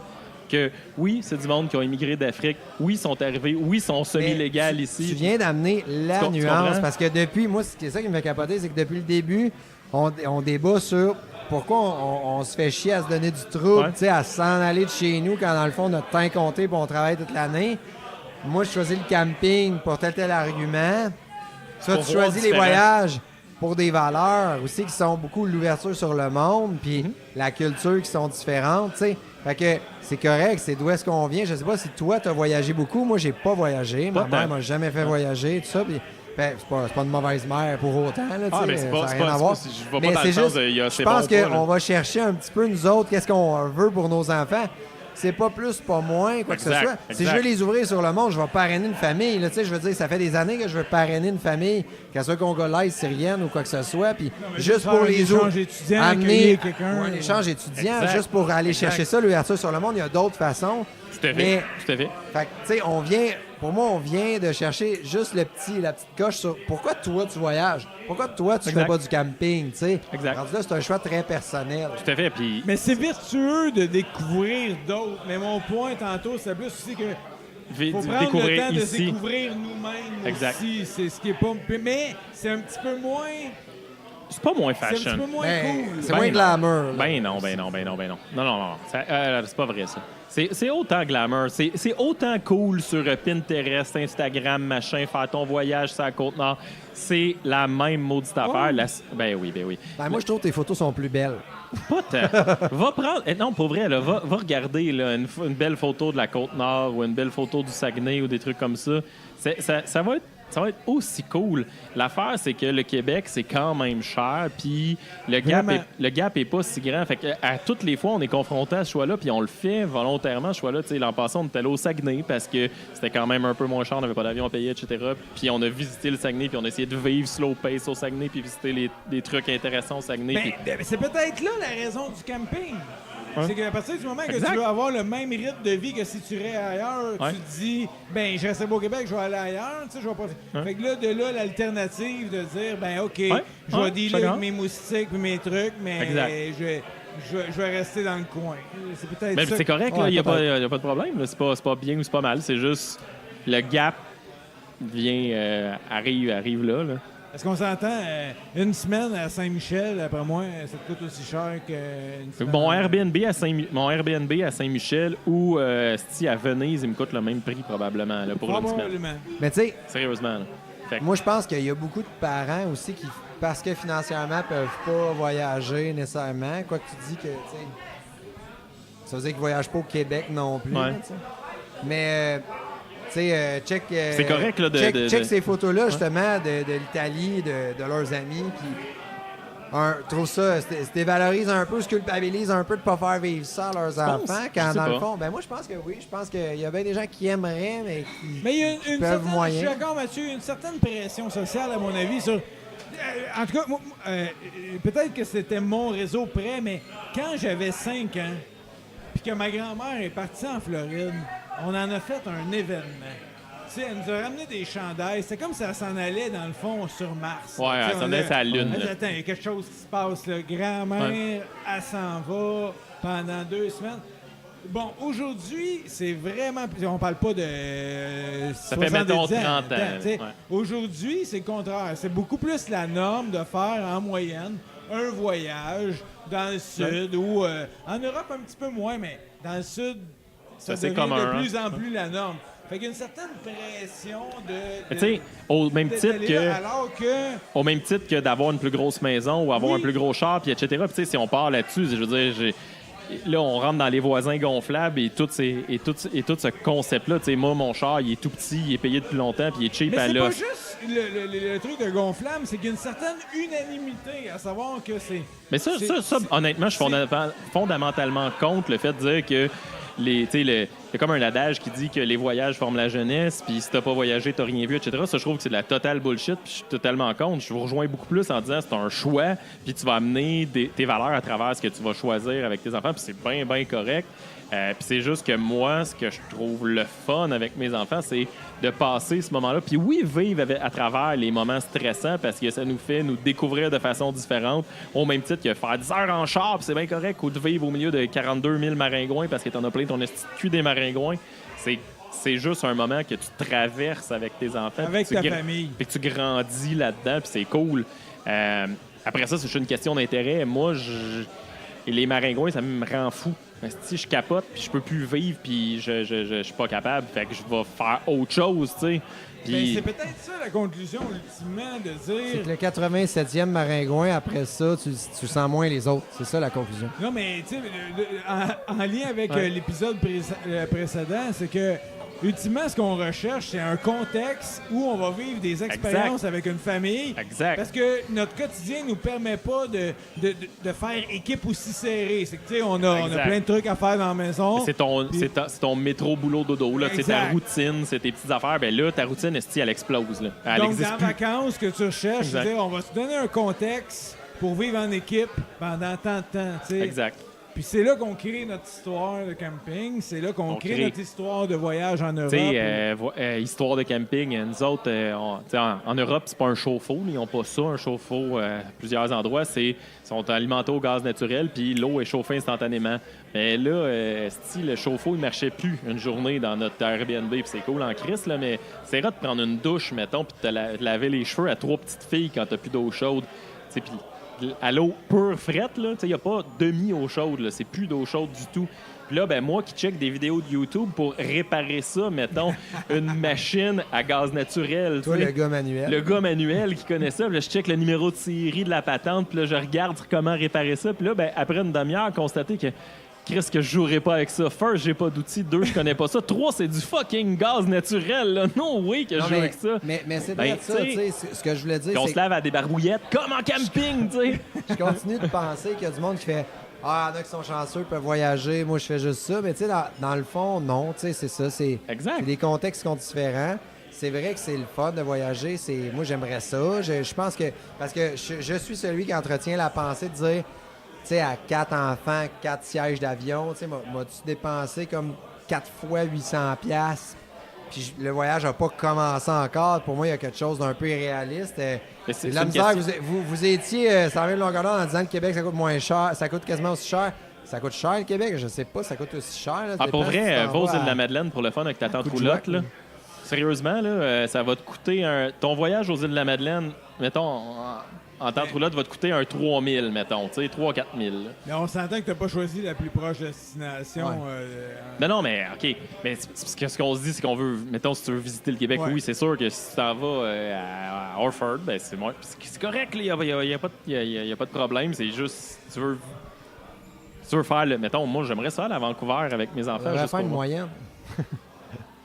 que, oui, c'est du monde qui ont immigré d'Afrique. Oui, ils sont arrivés. Oui, ils sont semi-légales ici. Tu viens d'amener la Tu nuance. comprends? Parce que depuis, moi, c'est ça qui me fait capoter, c'est que depuis le début, on débat sur pourquoi on se fait chier à se donner du trouble, Ouais. tu sais, à s'en aller de chez nous quand, dans le fond, notre temps est compté et on travaille toute l'année. Moi, je choisis le camping pour tel argument. Toi, Pour tu voir choisis les différent. voyages pour des valeurs aussi qui sont beaucoup l'ouverture sur le monde, puis Mhm. la culture qui sont différentes, tu sais. Fait que c'est correct, c'est d'où est-ce qu'on vient. Je sais pas si toi, tu as voyagé beaucoup. Moi, j'ai pas voyagé. Ma Pas mère tant. m'a jamais fait voyager, tout ça. Puis, ben, c'est pas une mauvaise mère pour autant, là, tu sais. mais c'est pas- ça c'est n'a rien pas- à voir. c'est pas- je vois pas Mais dans c'est le sens juste, de, il y a je ces pense bons points, là. qu'on va chercher un petit peu, nous autres, qu'est-ce qu'on veut pour nos enfants. C'est pas plus, pas moins, quoi que ce Exact, soit. Si je exact. veux les ouvrir sur le monde, je vais parrainer une famille. Là, tu sais, je veux dire, ça fait des années que je veux parrainer une famille, qu'elle soit congolaise, syrienne ou quoi que ce soit. Puis mais juste juste pour faire un les échange étudiant, amener accueillir quelqu'un. ouais, un échange étudiant, Exact. juste pour aller Exact. chercher ça, l'ouverture sur le monde. Il y a d'autres façons. Tout à fait. Mais- Tout à fait. Fait que, tu sais, pour moi, on vient de chercher juste la petite coche sur pourquoi toi, tu voyages? Pourquoi toi, tu Exact. fais pas du camping, tu sais? Exact. Rendu là, c'est un choix très personnel. Tout à fait. Puis, Mais c'est vertueux de découvrir d'autres. Mais mon point tantôt, c'est plus aussi que faut prendre le découvrir temps de se ici. découvrir nous-mêmes Exact. aussi. C'est ce qui est pas... Mais c'est un petit peu moins... C'est pas moins C'est un petit fashion. peu moins Ben, cool. c'est Ben moins non. glamour. là. Ben non. Non. C'est pas vrai, ça. C'est autant glamour. C'est autant cool sur Pinterest, Instagram, machin, faire ton voyage sur la Côte-Nord. C'est la même maudite affaire. Ben oui. Ben, moi, je trouve que tes photos sont plus belles. Pas tant. Va prendre... non, pour vrai, là, va regarder là, une belle photo de la Côte-Nord ou une belle photo du Saguenay ou des trucs comme ça. Ça va être aussi cool. L'affaire, c'est que le Québec, c'est quand même cher, puis le gap est pas si grand. Fait que à toutes les fois, on est confronté à ce choix-là, puis on le fait volontairement, ce choix-là. Tu sais, l'an passé, on était allé au Saguenay parce que c'était quand même un peu moins cher, on n'avait pas d'avion à payer, etc. Puis on a visité le Saguenay, puis on a essayé de vivre slow pace au Saguenay, puis visiter des trucs intéressants au Saguenay. puis- C'est peut-être là la raison du camping. Ouais. C'est qu'à partir du moment que Exact. tu veux avoir le même rythme de vie que si tu irais ailleurs, Ouais. tu te dis, ben, je reste au Québec, je vais aller ailleurs, tu sais, je vais pas... Ouais. Fait que là, de là, l'alternative de dire, ben, OK, Ouais. je vais Ouais, dealer chacun. avec mes moustiques et mes trucs, mais Exact. je vais rester dans le coin. C'est peut-être Mais ça. c'est correct, Ouais, il n'y a, peut-être. pas de problème. là. C'est pas bien ou c'est pas mal. C'est juste le gap arrive là. Est-ce qu'on s'entend, une semaine à Saint-Michel, après moi, ça te coûte aussi cher qu'une semaine... Mon Airbnb à Saint-Michel ou si à Venise, il me coûte le même prix probablement là, pour une semaine. Probablement. Mais tu sais, Sérieusement. Là. Fait que- moi, je pense qu'il y a beaucoup de parents aussi qui, parce que financièrement, peuvent pas voyager nécessairement. Quoi que tu dis que, tu sais, ça veut dire qu'ils voyagent pas au Québec non plus. Ouais. là, tu sais. Mais, tu sais, check... C'est correct, là, check ces photos-là, justement, de l'Italie, de leurs amis, puis... trouve ça, se dévalorise un peu, se culpabilise un peu de pas faire vivre ça à leurs pense, enfants, je quand sais dans le pas. fond, ben moi je pense que oui, je pense qu'il y a bien des gens qui aimeraient, mais qui... Mais il y a une peuvent certaine, moyen. je suis d'accord, Mathieu, une certaine pression sociale, à mon avis, sur... en tout cas, moi, peut-être que c'était mon réseau près, mais quand j'avais 5 ans, puis que ma grand-mère est partie en Floride, on en a fait un événement. Tu sais, elle nous a ramené des chandails. C'est comme si elle s'en allait, dans le fond, sur Mars. Ouais, Tu sais, elle s'en on allait a- sur la Lune, Elle dit, là. attends, il y a quelque chose qui se passe. Là. Grand-mère, elle s'en va pendant 2 semaines. Bon, aujourd'hui, c'est vraiment... On parle pas de... Ça fait, mettons, 30 ans, tu sais. ouais. Aujourd'hui, c'est le contraire. C'est beaucoup plus la norme de faire, en moyenne, un voyage dans le sud ou... en Europe, un petit peu moins, mais dans le sud... ça c'est devient commun, de plus en plus la norme. Fait qu'il y a une certaine pression Tu sais, au même titre d'aller que... là, alors que... Au même titre que d'avoir une plus grosse maison ou avoir un plus gros char, puis etc. Puis, tu sais, si on part là-dessus, je veux dire, là, on rentre dans les voisins gonflables et tout ce concept-là. Tu sais, moi, mon char, il est tout petit, il est payé depuis longtemps, puis il est cheap Mais à c'est pas l'os. juste le truc de gonflable, c'est qu'il y a une certaine unanimité à savoir que c'est... Mais ça, honnêtement, je suis fondamentalement contre le fait de dire que il y a comme un adage qui dit que les voyages forment la jeunesse, puis si t'as pas voyagé, t'as rien vu, etc. Ça, je trouve que c'est de la totale bullshit, puis je suis totalement contre. Je vous rejoins beaucoup plus en disant que c'est un choix, puis tu vas amener tes valeurs à travers ce que tu vas choisir avec tes enfants, puis c'est bien, bien correct. Puis c'est juste que moi, ce que je trouve le fun avec mes enfants, c'est de passer ce moment-là. Puis oui, vivre à travers les moments stressants parce que ça nous fait nous découvrir de façon différente, au même titre que faire 10 heures en char, puis c'est bien correct, ou de vivre au milieu de 42 000 maringouins parce que t'en as plein ton esti de cul des maringouins. C'est juste un moment que tu traverses avec tes enfants. Avec ta famille. Puis que tu grandis là-dedans, puis c'est cool. Après ça, c'est juste une question d'intérêt. Moi, les maringouins, ça me rend fou. Si je capote, puis je peux plus vivre, puis je suis pas capable, fait que je vais faire autre chose, tu sais. Puis... C'est peut-être ça la conclusion, ultimement, de dire... C'est que le 87e maringouin, après ça, tu sens moins les autres. C'est ça la conclusion. Non, mais tu sais, en lien avec l'épisode précédent, c'est que ultimement, ce qu'on recherche, c'est un contexte où on va vivre des expériences avec une famille. Exact. Parce que notre quotidien nous permet pas de faire équipe aussi serrée. C'est que, tu sais, on a plein de trucs à faire dans la maison. C'est ton métro boulot dodo, là. C'est ta routine, c'est tes petites affaires. Ben là, ta routine, elle explose, là. Elle Donc, existe dans plus. vacances, ce que tu recherches, Exact. c'est on va se donner un contexte pour vivre en équipe pendant tant de temps, tu sais. Exact. Puis c'est là qu'on crée notre histoire de camping, c'est là qu'on crée notre histoire de voyage en Europe. Tu sais, histoire de camping, nous autres, en Europe, c'est pas un chauffe-eau. Ils n'ont pas ça, un chauffe-eau à plusieurs endroits. Ils sont alimentés au gaz naturel, puis l'eau est chauffée instantanément. Mais là, le chauffe-eau, il marchait plus une journée dans notre Airbnb, puis c'est cool en crise, là, mais c'est rare de prendre une douche, mettons, puis de te laver les cheveux à 3 petites filles quand t'as plus d'eau chaude. Tu sais, puis à l'eau pure frette, il n'y a pas demi-eau chaude, là, c'est plus d'eau chaude du tout. Puis là, ben moi qui check des vidéos de YouTube pour réparer ça, mettons, une machine à gaz naturel. Toi, t'sais. le gars manuel. Le gars manuel qui connaît ça. Puis là, je check le numéro de série de la patente, puis là, je regarde comment réparer ça. Puis là, ben, après une demi-heure, constater que Chris, que je jouerais pas avec ça. First, j'ai pas d'outils. 2, je connais pas ça. 3, c'est du fucking gaz naturel. Là. No way que je joue avec ça. Mais c'est Ben, vrai ça, tu sais. Ce que je voulais dire, Puis on c'est se lave à des barbouillettes, comme en camping, tu sais. je continue de penser qu'il y a du monde qui fait « Ah, il y en a qui sont chanceux, peuvent voyager. Moi, je fais juste ça. » Mais tu sais, dans le fond, non. Tu sais, c'est ça. C'est des contextes qui sont différents. C'est vrai que c'est le fun de voyager. Moi, j'aimerais ça. Je pense que... Parce que je suis celui qui entretient la pensée de dire... Tu sais, à 4 enfants, 4 sièges d'avion, tu sais, m'as-tu dépensé comme 4 fois 800$? Puis le voyage n'a pas commencé encore. Pour moi, il y a quelque chose d'un peu irréaliste. C'est la une misère, question- vous étiez 100 000 longueur d'onde en disant que le Québec, ça coûte moins cher. Ça coûte quasiment aussi cher. Ça coûte cher, le Québec? Je sais pas, ça coûte aussi cher. Là, Pour vrai, va aux îles de la la Madeleine pour le fun avec ta tante coup de roulotte. joie, Là. Sérieusement, là, ça va te coûter ton voyage aux îles de la Madeleine, mettons, en tente roulotte, va te coûter un 3 000, mettons, tu sais, 3 4 000. Là. Mais on s'entend que tu n'as pas choisi la plus proche destination. Ouais. Non, mais OK. Mais ce qu'on se dit, c'est qu'on veut, mettons, si tu veux visiter le Québec, Ouais. oui, c'est sûr que si tu t'en vas à Orford, ben c'est moi. C'est correct, il n'y a pas de problème. C'est juste, si tu veux faire le. Mettons, moi, j'aimerais ça aller à Vancouver avec mes On enfants. devrait juste faire une pour- moyenne.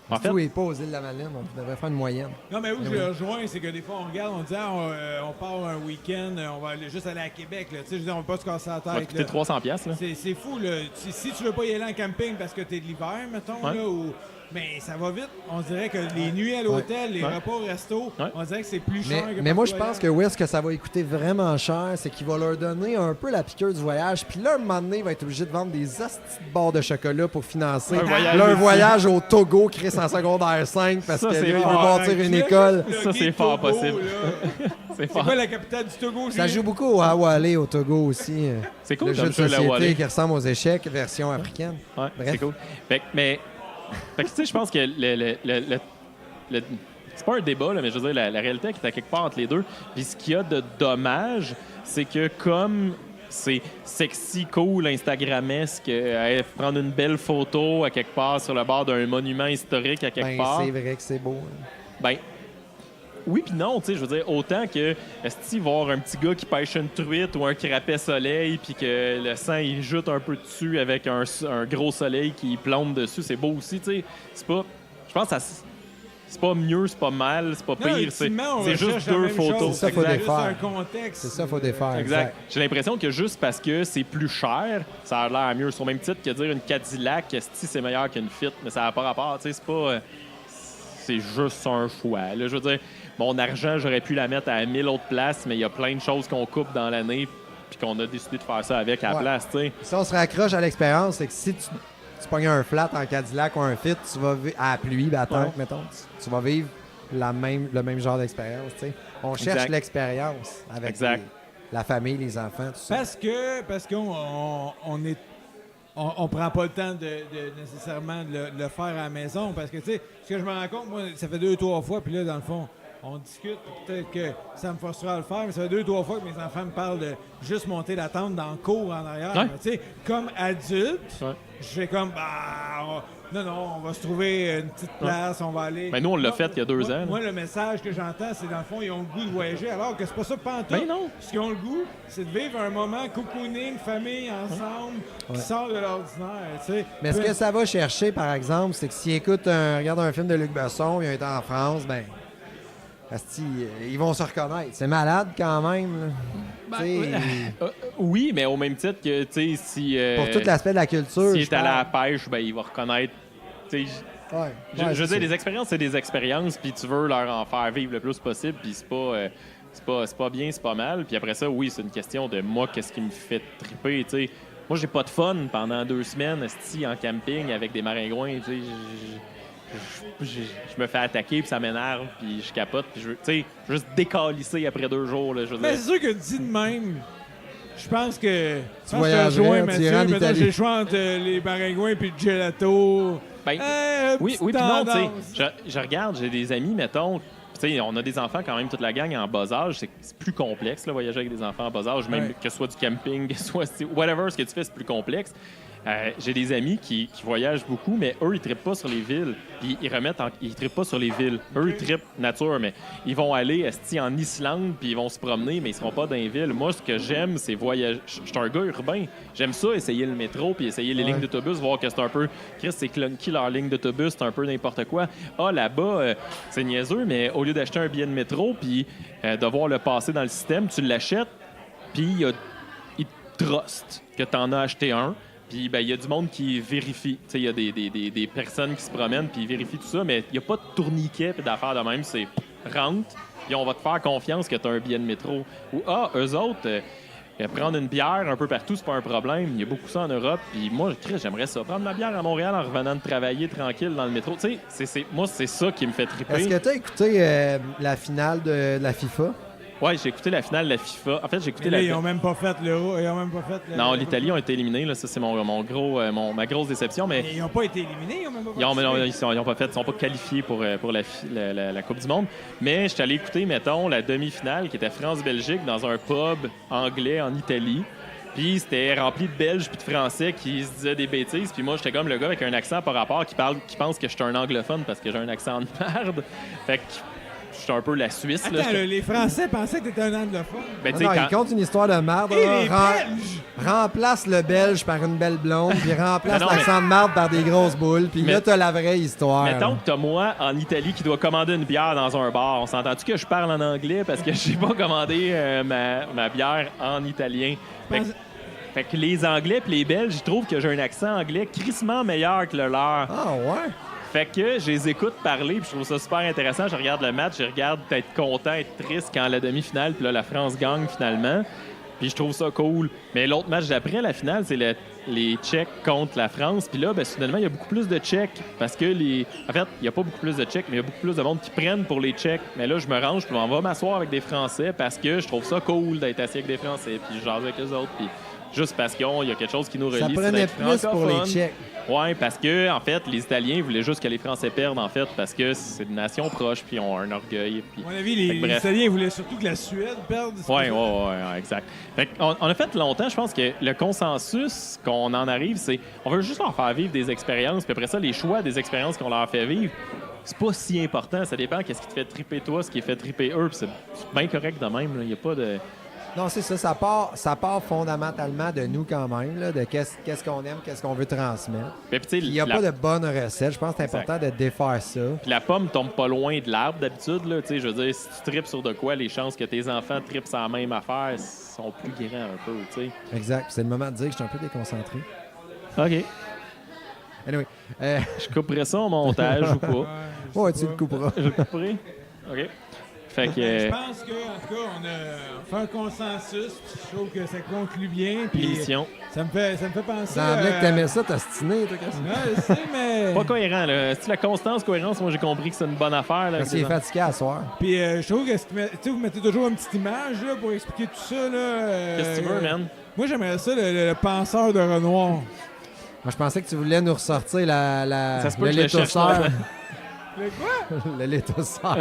En fait, Tout est pas aux îles de la Madeleine. On devrait faire une moyenne. Non, mais où je les rejoins, c'est que des fois, on regarde, on dit, on part un week-end, on va juste aller à Québec. Là. Tu sais, je veux dire, on va pas se casser la ça va tête. coûter là. 300$. Là. C'est fou, là. Si tu veux pas y aller en camping parce que t'es de l'hiver, mettons, Ouais. là, ou... Mais ça va vite. On dirait que les nuits à l'hôtel, les Ouais. repas au resto, Ouais. on dirait que c'est plus cher que Mais moi, je partout pense que ailleurs. où est-ce que ça va lui coûter vraiment cher, c'est qu'il va leur donner un peu la piqûre du voyage. Puis là, un moment donné, il va être obligé de vendre des hosties de barres de chocolat pour financer Un voyage leur ici. voyage au Togo, Chris, en secondaire 5, parce Ça, que là, c'est il veut fort. bâtir une Tu l'as école. juste Ça, plugué c'est fort Togo, possible. là. C'est C'est fort. quoi la capitale du Togo? Ça Julien? joue beaucoup au Hawalé, au Togo aussi. C'est cool Le comme jeu de jeu, le société Hawalé. qui ressemble aux échecs, version africaine. Ouais, Bref. c'est cool. Fait que, tu sais, je pense que c'est pas un débat, là, mais je veux dire, la réalité qui est à quelque part entre les deux. Puis ce qu'il y a de dommage, c'est que comme c'est sexy, cool, Instagrammesque, prendre une belle photo à quelque part sur le bord d'un monument historique à quelque part. C'est vrai que c'est beau. Hein. Ben, oui puis non, tu sais, je veux dire, autant que est-ce voir un petit gars qui pêche une truite ou un crapet soleil puis que le sang, il jute un peu dessus avec un gros soleil qui plombe dessus, c'est beau aussi, tu sais. C'est pas... Je pense que c'est pas mieux, c'est pas mal, c'est pas pire, c'est juste deux photos. C'est ça, faut juste défaire. un contexte. C'est ça, faut défaire. Exact. J'ai l'impression que juste parce que c'est plus cher, ça a l'air mieux. Sur le même titre que dire une Cadillac, c'est meilleur qu'une Fit, mais ça n'a pas rapport, tu sais, c'est pas... c'est juste un choix. Là, je veux dire, mon argent, j'aurais pu la mettre à 1000 autres places, mais il y a plein de choses qu'on coupe dans l'année puis qu'on a décidé de faire ça avec à la place, tu sais. Si on se raccroche à l'expérience, c'est que si tu pognes un flat en Cadillac ou un Fit, tu vas à la pluie battante, mettons, tu vas vivre le même genre d'expérience, tu sais. On cherche l'expérience avec la famille, les enfants, tout ça. Parce qu'on on prend pas le temps de nécessairement de le faire à la maison. Parce que, tu sais, ce que je me rends compte, moi, ça fait 2-3 fois, puis là, dans le fond, on discute, peut-être que ça me forcera à le faire, mais ça fait 2-3 fois que mes enfants me parlent de juste monter la tente dans le cours en arrière. Ouais. Tu sais, comme adulte, je fais comme, non, on va se trouver une petite place, on va aller... Ben nous, on l'a fait il y a 2 ans. Moi, le message que j'entends, c'est dans le fond, ils ont le goût de voyager, alors que c'est pas ça pantoute. Ben non. Ce qu'ils ont le goût, c'est de vivre un moment cocooning, famille, ensemble, qui sort de l'ordinaire, tu sais. Mais ce que ça va chercher, par exemple, c'est que s'ils regardent un film de Luc Besson, ils ont été en France, ben... Asti, ils vont se reconnaître. C'est malade quand même. Là. Oui, mais au même titre que, tu sais, si... pour tout l'aspect de la culture. S'il est allé à la pêche, ben, il va reconnaître... Tu sais, je veux dire, les expériences, c'est des expériences, puis tu veux leur en faire vivre le plus possible, puis c'est pas bien, c'est pas mal. Puis après ça, oui, c'est une question de moi, qu'est-ce qui me fait triper, tu sais. Moi, j'ai pas de fun pendant 2 semaines, asti, en camping avec des maringouins, tu sais. Je me fais attaquer, puis ça m'énerve, puis je capote, puis je veux, tu sais, juste décalisser après 2 jours. Là, je veux mais dire. c'est sûr que dit de même, je pense que... Tu voyagerais, tu irais en Italie. J'ai le choix entre les maringouins puis le gelato. Ben, oui, puis non, tu sais, je regarde, j'ai des amis, mettons... Tu sais, on a des enfants quand même, toute la gang en bas âge. C'est plus complexe, là, voyager avec des enfants en bas âge, même que ce soit du camping, que ce soit... Whatever, ce que tu fais, c'est plus complexe. J'ai des amis qui voyagent beaucoup, mais eux, ils trippent pas sur les villes. Puis ils trippent pas sur les villes. Eux, ils trippent nature, mais ils vont aller en Islande, puis ils vont se promener, mais ils seront pas dans les villes. Moi, ce que j'aime, c'est voyager. Je suis un gars urbain. J'aime ça, essayer le métro, puis essayer les lignes d'autobus, voir que c'est un peu... Chris, c'est clunky, leur ligne d'autobus, c'est un peu n'importe quoi. Ah, là-bas, c'est niaiseux, mais au lieu d'acheter un billet de métro, puis devoir le passer dans le système, tu l'achètes, puis ils te trustent que tu en as acheté un. Puis, ben, il y a du monde qui vérifie. Il y a des personnes qui se promènent puis ils vérifient tout ça, mais il n'y a pas de tourniquet et d'affaires de même. C'est rentre, puis on va te faire confiance que tu as un billet de métro. Ou, eux autres, prendre une bière un peu partout, c'est pas un problème. Il y a beaucoup ça en Europe. Puis moi, j'aimerais ça. Prendre ma bière à Montréal en revenant de travailler tranquille dans le métro. Tu sais, moi, c'est ça qui me fait triper. Est-ce que tu as écouté la finale de la FIFA? Ouais, j'ai écouté la finale de la FIFA. En fait, j'ai écouté Ils n'ont même pas fait l'Euro. Non, l'Italie ont été éliminés. Là. Ça, c'est ma grosse déception. Mais ils n'ont pas été éliminés. Ils n'ont même pas ils ont pas fait. Ils sont pas qualifiés pour la Coupe du Monde. Mais je suis allé écouter, mettons, la demi-finale qui était France-Belgique dans un pub anglais en Italie. Puis c'était rempli de Belges puis de Français qui se disaient des bêtises. Puis moi, j'étais comme le gars avec un accent par rapport qui pense que je suis un anglophone parce que j'ai un accent de merde. Fait que... Je suis un peu la Suisse. Attends, les Français pensaient que t'étais un anglophone. Ben, non, il compte une histoire de merde. Remplace le Belge par une belle blonde, puis remplace l'accent de merde par des grosses boules, puis là, t'as la vraie histoire. Mettons que t'as moi, en Italie, qui doit commander une bière dans un bar. On s'entend-tu que je parle en anglais parce que j'ai pas commandé ma bière en italien? Fait que les Anglais et les Belges, ils trouvent que j'ai un accent anglais crissement meilleur que le leur. Ah ouais? Fait que je les écoute parler, puis je trouve ça super intéressant. Je regarde le match, je regarde être content, être triste quand la demi-finale, puis là, la France gagne finalement. Puis je trouve ça cool. Mais l'autre match d'après, la finale, c'est les Tchèques contre la France. Puis là, ben, soudainement, il y a beaucoup plus de Tchèques. Parce que En fait, il n'y a pas beaucoup plus de Tchèques, mais il y a beaucoup plus de monde qui prennent pour les Tchèques. Mais là, je me range, puis on va m'asseoir avec des Français parce que je trouve ça cool d'être assis avec des Français. Puis je jase avec eux autres, puis juste parce qu'il y a quelque chose qui nous relie. Ça prenait plus pour les Tchèques. Ouais, parce que, en fait, les Italiens voulaient juste que les Français perdent, en fait, parce que c'est une nation proche, puis ils ont un orgueil. Puis... À mon avis, les Italiens voulaient surtout que la Suède perde. Ouais, exact. Fait on a fait longtemps, je pense que le consensus qu'on en arrive, c'est on veut juste leur faire vivre des expériences, puis après ça, les choix des expériences qu'on leur fait vivre, c'est pas si important. Ça dépend qu'est-ce qui te fait triper toi, ce qui fait triper eux, puis c'est bien correct de même. Il n'y a pas de... Non, c'est ça. Ça part fondamentalement de nous quand même, là, de qu'est-ce qu'on aime, qu'est-ce qu'on veut transmettre. Puis, Il n'y a pas de bonne recette. Je pense que c'est important de défaire ça. Puis la pomme tombe pas loin de l'arbre d'habitude. Là, je veux dire, si tu tripes sur de quoi, les chances que tes enfants tripent sur la même affaire sont plus grands un peu. T'sais. Exact. C'est le moment de dire que je suis un peu déconcentré. OK. Anyway. Je couperai ça au montage ou pas? Ouais, tu le couperas. Je le couperai? OK. Fait que, Je pense qu'en tout cas, on a fait un consensus. Je trouve que ça conclut bien. Puis l'émission. ça me fait penser. Semblait que t'aimais ça, t'as stiné, toi, qu'est-ce que Non, je sais, mais. Pas cohérent, là. C'est la constance, cohérence, moi j'ai compris que c'est une bonne affaire. Là, Parce qu'il est fatigué à soir. Puis je trouve que vous mettez toujours une petite image là, pour expliquer tout ça. Qu'est-ce que tu veux, man? Moi, j'aimerais ça, le penseur de Renoir. Moi, je pensais que tu voulais nous ressortir Ça se peut le que je le cherche, létoceur. Le quoi? Le létoceur.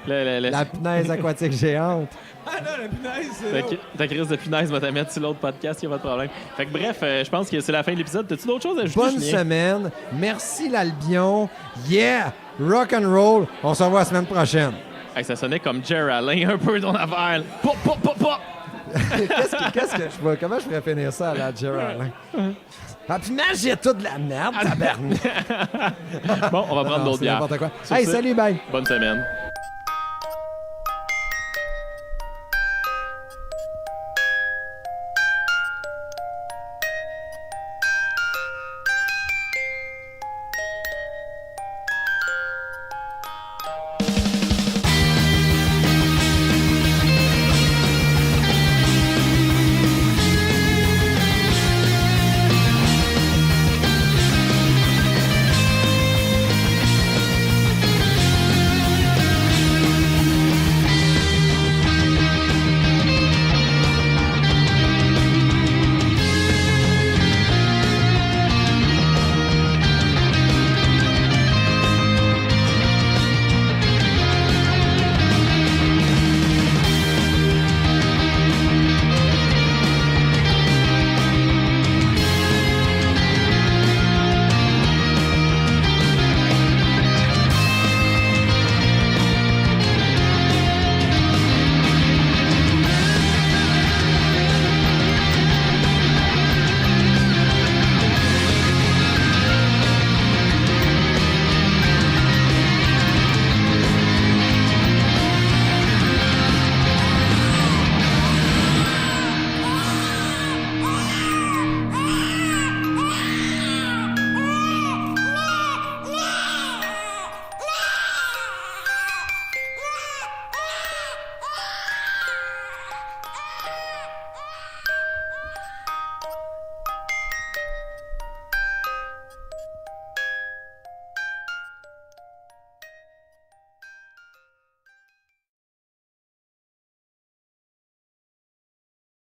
Le... La punaise aquatique géante. Ah non, la punaise, c'est Fait l'autre. que ta crise de punaise va te mettre sur l'autre podcast, il n'y a pas de problème. Fait que bref, je pense que c'est la fin de l'épisode. T'as-tu d'autres choses à ajouter, Bonne Julien? semaine. Merci l'Albion. Yeah! Rock and roll. On se revoit la semaine prochaine. Hey, ça sonnait comme Jer Alain un peu ton affaire. Pop, pop, pop, pop! Qu'est-ce que je vois? Comment je pourrais finir ça à la Jerry Alain? Ah, puis j'ai tout de la merde, tabarnak. Bon, on va prendre d'autres C'est bières. n'importe quoi. Sur Hey, ce, salut, bye. Bonne semaine.